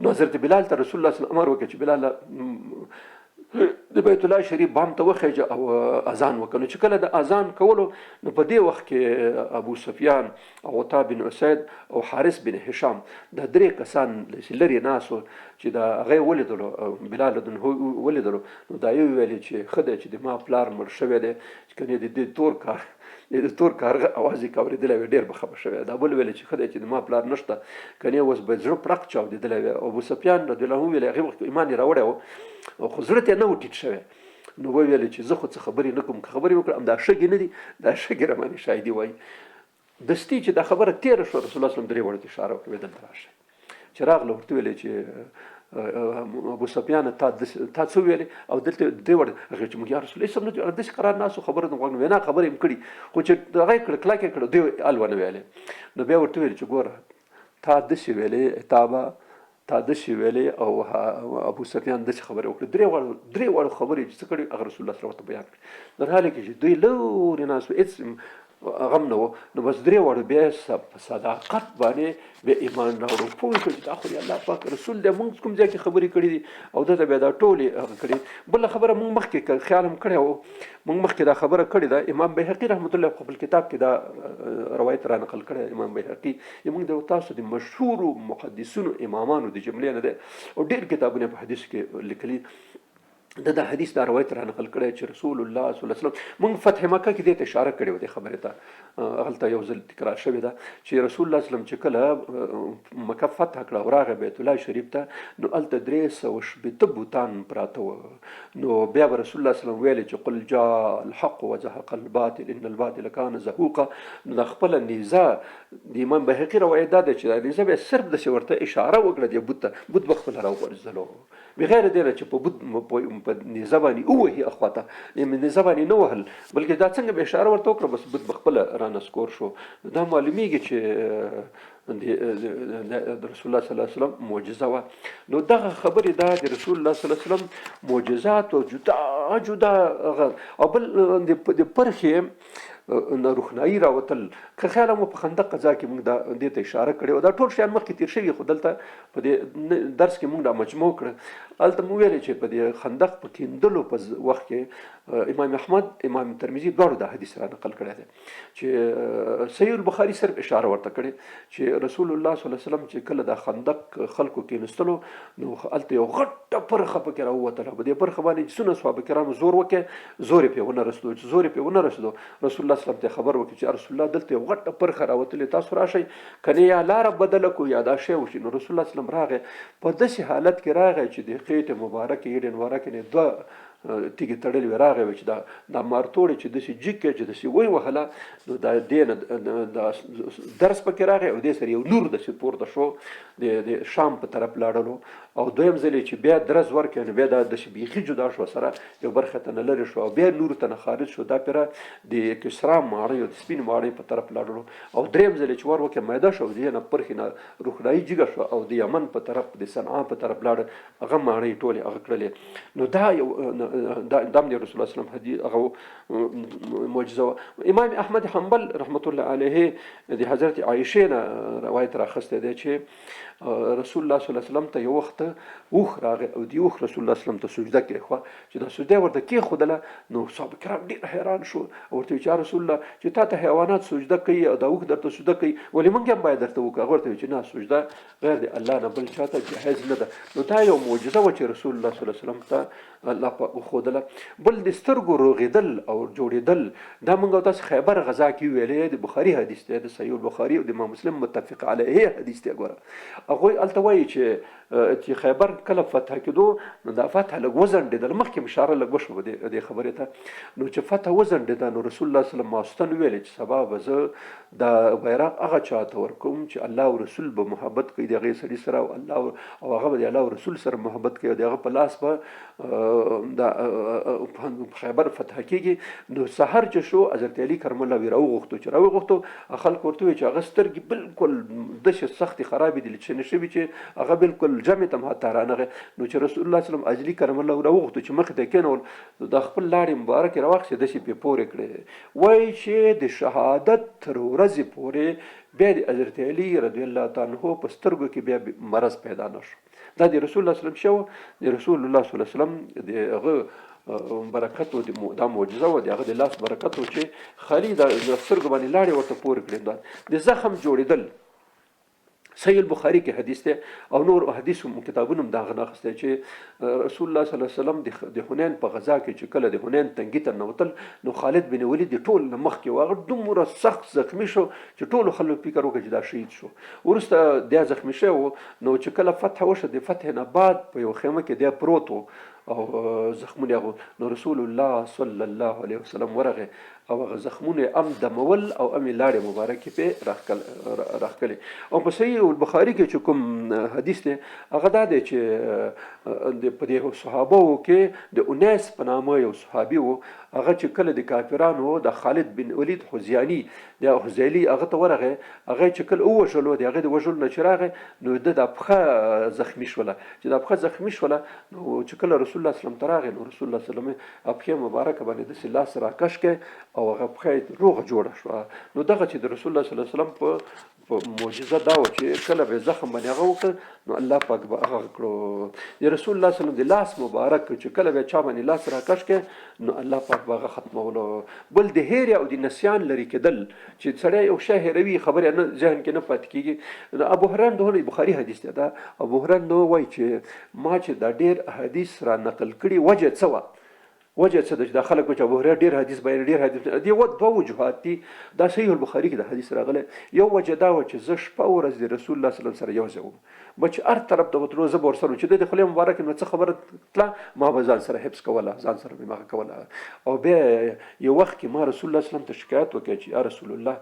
نو حضرت بلال ته رسول الله صلی الله علیه وسلم امر وکړ چې بلال د بیت الله شریف بام ته وخیجه او اذان وکړه. نو چې کله د اذان کولو نو په دې وخت کې ابو سفیان او عطا بن اسید او حارث بن هشام دا 3 کسان لري ناسو چې دا هغه ولیدلو بلال دن ولیدلو. نو دا یو ویل چې خدای چې د ما پلار مړ شوی دی چې کنه د تور کار د تور کارغه اواز یې اورېدلی ډېر به خفه شوی. دا بل ویل چې خدای چې د ما پلار نشته کنه اوس به زړه پړق چاودېدلی وی. ابو سفیان رضی الله عنه ویل هغې وخت ایمان یې راوړی و خو زړه ته نه و ټیټ شوی. نو ویل چې زه خو څه خبرې نه کوم، که خبرې وکړم دا شګې نه دي، دا شګې راباندې شاهدي وایي. دستي چې دا خبره تېره شوه رسول الله صلی الله علیه وسلم 3 وړو ته اشاره وکړه دلته راشئ. چې راغله ورته ویلې چې ابو سفیان تا څه ویلې او دلته 3 وړو هغې چې موږ یا رسول الله صلی الله علیه وسلم داسې قرار ناستو خبره نه غواړم وینا خبره یې کړي خو چې هغه یې کړه کلکه یې کړه دوی حال ونه ویلې. نو بیا ورته ویل چې ګوره تا داسې ویلې تا داسې ویلې او ابو سفیان داسې خبرې وکړې. 3 وړو خبرې چې څه کړي هغه رسول الله صلی الله علیه وسلم بیان کړي. در حاله کې چې دوی لورې ناست هېڅ غم نه و. نو بس 3 وړو بیا په صداقت باندې بیا ایمان راوړو. پوه شو چې دا خو الله پاک رسول دی، موږ کوم ځای کې خبرې کړي دي او دته بیا دا ټولې هغه کړي. بله خبره موږ مخکې خیال هم کړی و، موږ مخکې دا خبره کړې ده. امام بیهقي رحمت الله په خپل کتاب کې دا روایت را نقل کړی. امام بیهقي موږ د تاسو د مشهورو محدثینو امامانو د جملې نه ده او ډېر کتابونه په حدیث کې لیکلي. دا حدیث دا روایت را نقل کړی چې رسول الله صلی الله علیه وسلم موږ فتح مکه کې دې ته اشاره کړې وه. دې خبرې ته هلته یو ځل تکرار شوې ده چې رسول الله صلی الله علیه وسلم چې کله مکه فتح کړه او راغی بیت الله شریف ته نو هلته 300 بوتان پراته وه. نو بیا به رسول الله صلی الله علیه وسلم ویلې چې قل جاء الحق وزهق الباطل ان الباطل كان زهوقا. نو د خپله نیزه د امام بیهقي روایت دا دی چې دا نیزه بیا صرف داسې ورته اشاره وکړه دې بت ته، بت به خپله راوغورځولو بغیر دې نه چې په بت په نیزه باندې ووهي اخواته نیزه باندې نه وهل بلکې دا څنګه به اشاره ورته وکړه بس بت به خپله رانسکور شو. دا معلومیږي چې د رسول الله صلی الله علیه وسلم معجزه وه. نو دغه خبرې دا د رسول الله صلی الله علیه وسلم معجزات او جدا او بل د پرخې روښنایي راوتل. که خیال مو په خندق قضا کې موږ دې ته اشاره کړې او دا ټول شیان مخکې تېر شوي خو دلته په دې درس کې موږ دا مجموع کړه هلته مو ویلې چې په دې خندق په کیندلو په وخت کې امام احمد امام ترمذي دواړو دا حدیث را نقل کړی دی چې صحیح البخاري صرف اشاره ورته کړې چې رسول الله صلی الله علیه وسلم چې کله دا خندق خلکو کېنستلو نو هلته یو غټه پرخه پکې راووتله په دې پرخه باندې څونه صحابه کرامو زور وکړ زور یې پرې ونه رسېدو چې زور یې پرې ونه رسېدو رسول الله صلی الله علیه وسلم ته خبر وکړي چې رسول الله دلته یو غټه پرخه راوتلې تاسو راشئ کنه یا لاره بدله کو یا دا شی وشي نو رسول الله صلی الله علیه وسلم راغی په داسې حالت کې راغی چې د خېټې مبارکې ایډن مبارکې نه دوه تیږې تړلې وې راغی چې دا مارتوړې چې داسې جګ کې چې داسې وی وهله نو دا دې نه دا درس پکې راغی او دې سره یو نور داسې پورته شو د شام په طرف لاړلو او دویم ځل چې بیا درز ورکړ نو بیا دا داسې بیخي جدا شو سره یو برخه ته نه لرې شو او بیا نور ته نه خارج شو دا پیره د کسرا ماړی او د سپین ماړی په طرف لاړلو او دریم ځل چې ور وکړ میده شو دې نه پرخې نه روښنایي جګه شو او د یمن په طرف د صنعا په طرف لاړ هغه ماړی ټولې هغه کړلې نو دا یو دام دی رسول الله صلی الله علیه وسلم حدیث هغه معجزه امام احمد حنبل رحمت الله علیه د حضرت عایشه نه روایت راخسته دی چې رسول الله صلی الله علیه وسلم ته یو وخت اوخ راغی او دی اوخ رسول الله صلی الله علیه وسلم ته سجده کړې خو چې دا سجده ورته کې خودله نو صحابه کرام ډېر حیران شو او ورته چې رسول الله چې تا ته حیوانات سجده کوي او دا اوخ درته سجده کوي ولې موږ هم باید درته وکړو هغه ورته چې نه سجده غیر دی الله نه بل چاته جایز نه ده نو دا یو معجزه وه چې رسول الله صلی الله علیه وسلم ته الله پاک وښودله بل د سترګو روغېدل او جوړېدل دا موږ تاسو خیبر غزا کې ویلې د بخاري حدیث دی د صحیح البخاري او د امام مسلم متفق علیه حدیث دی ګوره هغوی هلته وایي چې خیبر کله فتح کېدو نو دا فتح لږ وځنډېدل مخکې اشاره لږ وشوه دې خبرې ته نو چې فتح وځنډېده نو رسول الله صلی الله علیه وسلم ماخوستن ویلې چې سبا به زه دا بیرغ هغه چاته ورکوم چې الله او رسول به محبت کوي د هغې سړي سره او الله او هغه به د الله او رسول سره محبت کوي او د هغه په لاس به دا خیبر فتح کېږي نو سحر چې شو حضرت علي کرم الله وی راوغوښتو چې راوغوښتو خلک ورته وایي چې هغه سترګې بالکل داسې سختې خرابې دي چې نه شوي چې هغه بالکل جمع ته حتی رانغی نو چې رسول الله صلی الله علیه وسلم اجلي کرم الله راوغوښتو چې مخې ته کېنول د خپل لاړې مبارکې راواخیستې داسې پې پورې کړې وایي چې د شهادت تر ورځې پورې بیا د حضرت علي رضی الله تعالی عنه په سترګو کې بیا مرض پیدا نه شو دا د رسول الله صلی الله علیه وسلم شو د رسول الله صلی الله علیه وسلم د هغه برکت او دا معجزه و د هغه د لاس برکت و چې خالي د سترګو باندې لاړې ورته پورې کړې د زخم جوړېدل صحیح البخاري کې حدیث دی او نور حدیث کتابونو هم دا غنا اخیستی چې رسول الله صلی الله علیه وسلم د حنین په غزا کې چې کله د حنین تنګي ته نوتل نو خالد بن ولید د ټول نه مخکې و هغه دومره سخت زخمي شو چې ټولو خلکو فکر وکړ چې دا شهید شو وروسته دی زخمي شو نو چې کله فتح وشو د فتح نه بعد په یو خیمه کې دی پروت و او زخمونه هغه نو رسول الله صلی الله علیه وسلم ورغه او هغه زخمونه ام دمول او ام لاړې مبارکې په راخکلې او په صحیح البخاري کې چې کوم حدیث دی هغه دا دی چې په دې صحابو کې د انیس په نامه یو صحابي و هغه چې کله د کافرانو د خالد بن ولید حزیانی د حزیلی هغه ته ورغه هغه چې کله وژلو دی هغه د وژلو نه چې راغی نو د پښه زخمی شوله چې د پښه زخمی شوله نو چې کله رسول الله صلی الله علیه وسلم تراغه نو رسول الله صلی الله علیه وسلم پښه مبارکه باندې د لاس راکش کې او هغه پښه روغه جوړه شو نو دغه چې د رسول الله صلی الله علیه وسلم په معجزه دا و چې کله به زخم باندې هغه وکړ نو الله پاک به هغه کړو د رسول الله صلی الله علیه وسلم د لاس مبارک چې کله به چا باندې لاس راکش کې نو الله پاک به هغه ختمولو بل د هیر او د نسیان لري کېدل چې سړی یو شی هیروي خبره نه ذهن کې نه پاتې کېږي ابو هريره د بخاري حدیث دی دا ابو هريره وایي چې ما چې دا ډېر حدیث را نقل کړي وجه څه وه وجه څه ده چې دا خلک چې ابو هريره ډېر حدیث بیان ډېر حدیث دی دوه وجوهات دي دا صحیح البخاري کې د حدیث راغلی یو وجه دا و چې زه شپه ورځ د رسول الله صلی الله علیه وسلم سره یو ځای وم به چې هر طرف ته وتلو زه به ورسره چې د خولې مبارک نو څه خبره تله ما به ځان سره حفظ کوله ځان سره مې مخه کوله او بیا یو وخت کې ما رسول الله صلی الله علیه وسلم ته شکایت وکړ چې یا رسول الله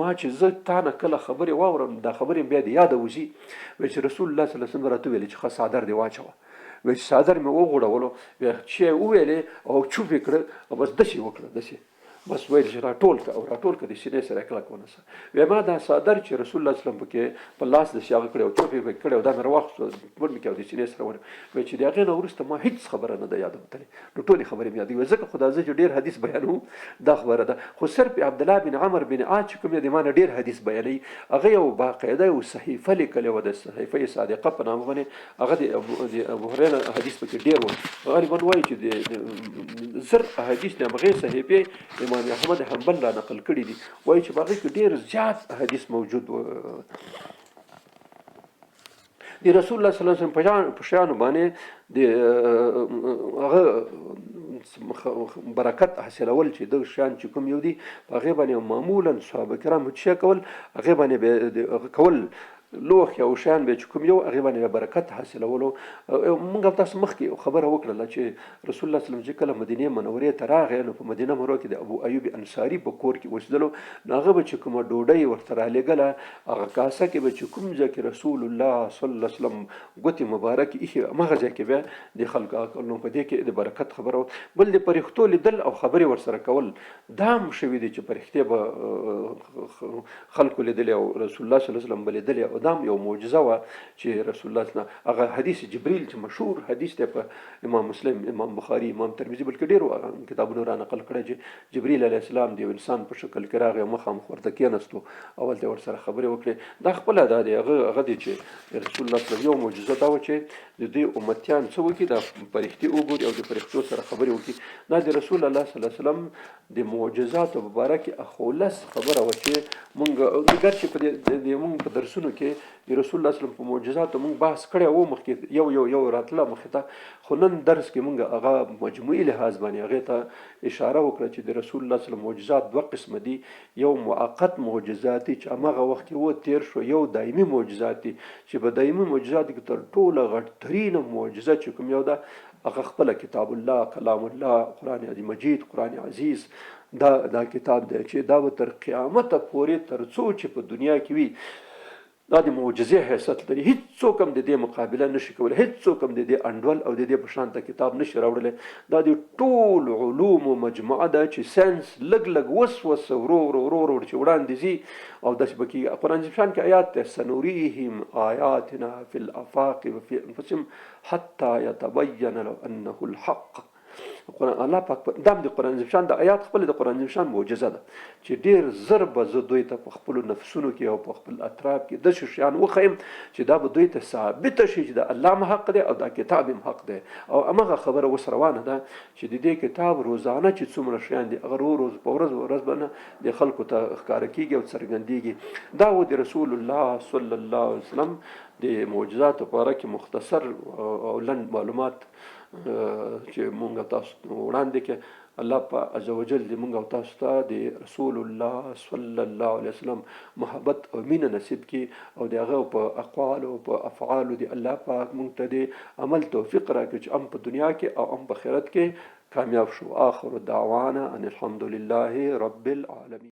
ما چې زه تا نه کله خبرې واورم دا خبرې بیا د یاده وځي چې رسول الله صلی الله علیه وسلم راته ویلې چې ښه څادر دې واچوه وایي چې څادر مې وغوړولو بیا چې یې وویلې او چوپ یې کړه او بس داسې وکړه داسې بس ویل چې راټول کړه او راټول کړه د سینې سره کلک ونیسه. وایي ما دا څادر چې رسول الله صلی الله علیه وسلم پکې په لاس داسې هغه کړی او چوپ یې کړی او دا مې راواخیستو ور مې کړی او د سینې سره ونیو. وایي چې د هغې نه وروسته ما هېڅ خبره نه ده یادوتلې، نو ټولې خبرې مې یادوي. ځکه خو دا زه چې ډېر حدیث بیانوم دا خبره ده، خو صرف عبدالله بن عمر بن عاص چې کوم دی د ما نه ډېر حدیث بیانوي، هغه یو باقاعده یو صحیفه لیکلې وه د صحیفه صادقه په نامه باندې، هغه د ابو هریره حدیث پکې ډېر و. غالبا وایي چې د زر احادیث د هغې صحیفې امام احمد حنبل را نقل کړي دي، وایي چې په هغې کې ډېر زیات احادیث موجود و د رسول الله صلی الله علیه وسلم په شیانو باندې د هغه برکت حاصلول چې دغه شیان چې کوم یو دي په هغې باندې معمولا صحابه کرام څه کول، هغې باندې کول لوښ او شیان به چې کوم یو هغې باندې برکت حاصلولو. موږ تاسو مخکې خبره وکړله چې رسول الله صلی الله علیه وسلم چې کله مدینې منورې ته راغی نو په مدینه منوره کې د ابو ایوب انصاري په کور کې اوسېدلو، نو هغه به چې کومه ډوډۍ ورته رالېږله هغه کاسه کې به چې کوم ځای کې رسول الله صلی الله علیه وسلم ګوتې مبارکې ایښې همغه ځای کې بیا د خلکو نو په دې کې د برکت خبره وه. بل د فرښتو لیدل او خبرې ورسره کول دا هم شوي دي چې فرښتې به خلکو لیدلې او رسول الله صلی الله علیه وسلم به لیدلې، او دا هم یو معجزه وه چې رسول الله صلی الله علیه وسلم هغه حدیث جبریل چې مشهور حدیث دی په امام مسلم، امام بخاري، امام ترمذي بلکې ډېرو کتابونو را نقل کړی چې جبریل علیه السلام د یو انسان په شکل کې راغی او مخامخ ورته کېناستو او هلته ورسره خبرې وکړې. دا خپله دا دی هغه دی چې رسول الله صلی الله علیه وسلم یو معجزه دا وه چې د دوی امتیان څه وکړي، دا فرښتې وګوري او د فرښتو سره خبرې وکړي. دا د رسول الله صلی الله علیه وسلم د معجزاتو په باره کې اخولس خبره وه چې مونږ ګرچې په مونږ په درسونو کې د رسول الله صلی الله علیه وسلم په معجزاتو مونږ بحث کړی و مخکې یو راتله مخې ته، خو نن درس کې مونږ هغه مجموعي لحاظ باندې هغې ته اشاره وکړه چې د رسول الله صلی الله علیه وسلم معجزات دوه قسمه دي، یو مؤقت معجزات دي چې همغه وخت کې و تېر شو، یو دایمي معجزات دي چې په دایمي معجزاتو کې تر ټوله غټترینه معجزه چې کوم یو ده هغه خپله کتاب الله، کلام الله، قرآن مجید، قرآن عزیز، دا کتاب دی چې دا به تر قیامته پورې تر څو چې په دنیا کې وي دا د معجزې حیثیت لري. هیڅوک هم د دې مقابله نشي کولی، هیڅوک هم د دې انډول او د دې په شان ته کتاب نشي راوړلی. دا د ټول علومو مجموعه ده چې ساینس لږ وس ورو چې وړاندې ځي او داسې به کېږي. قرآن شان کې آیات دی سنوریهم آیاتنا فی الافاق وفی انفسهم حتی یتبین له انه الحق. الله پاک دا د قرآن شان د آیات خپل د قرآن شان معجزه ده چې ډېر زر به زه دوی ته په خپلو نفسونو کې او په خپل اطراف کې داسې شیان وښیم چې دا به دوی ته ثابته شي چې د الله هم حق دی او دا کتاب هم حق دی. او همغه خبره اوس روانه ده چې د دې کتاب روزانه چې څومره شیان دي هغه روز په ورځ باندې د خلکو ته ښکاره کېږي او څرګندېږي. دا و د رسول الله صلی الله علیه وسلم د معجزاتو په اړه کې مختصر او لنډ معلومات چې مونږ تاسو وړاندې کې الله په عزوجل دې مونږ او تاسو ته د رسول الله صلی الله علیه وسلم محبت او مینه نصیب کړي او د هغه په اقوالو په افعالو دې الله پاک مونږ ته د عمل توفیق راکړي چې هم په دنیا کې او هم په آخرت کې کامیاب شو. آخر دعوانا ان الحمد لله رب العالمین.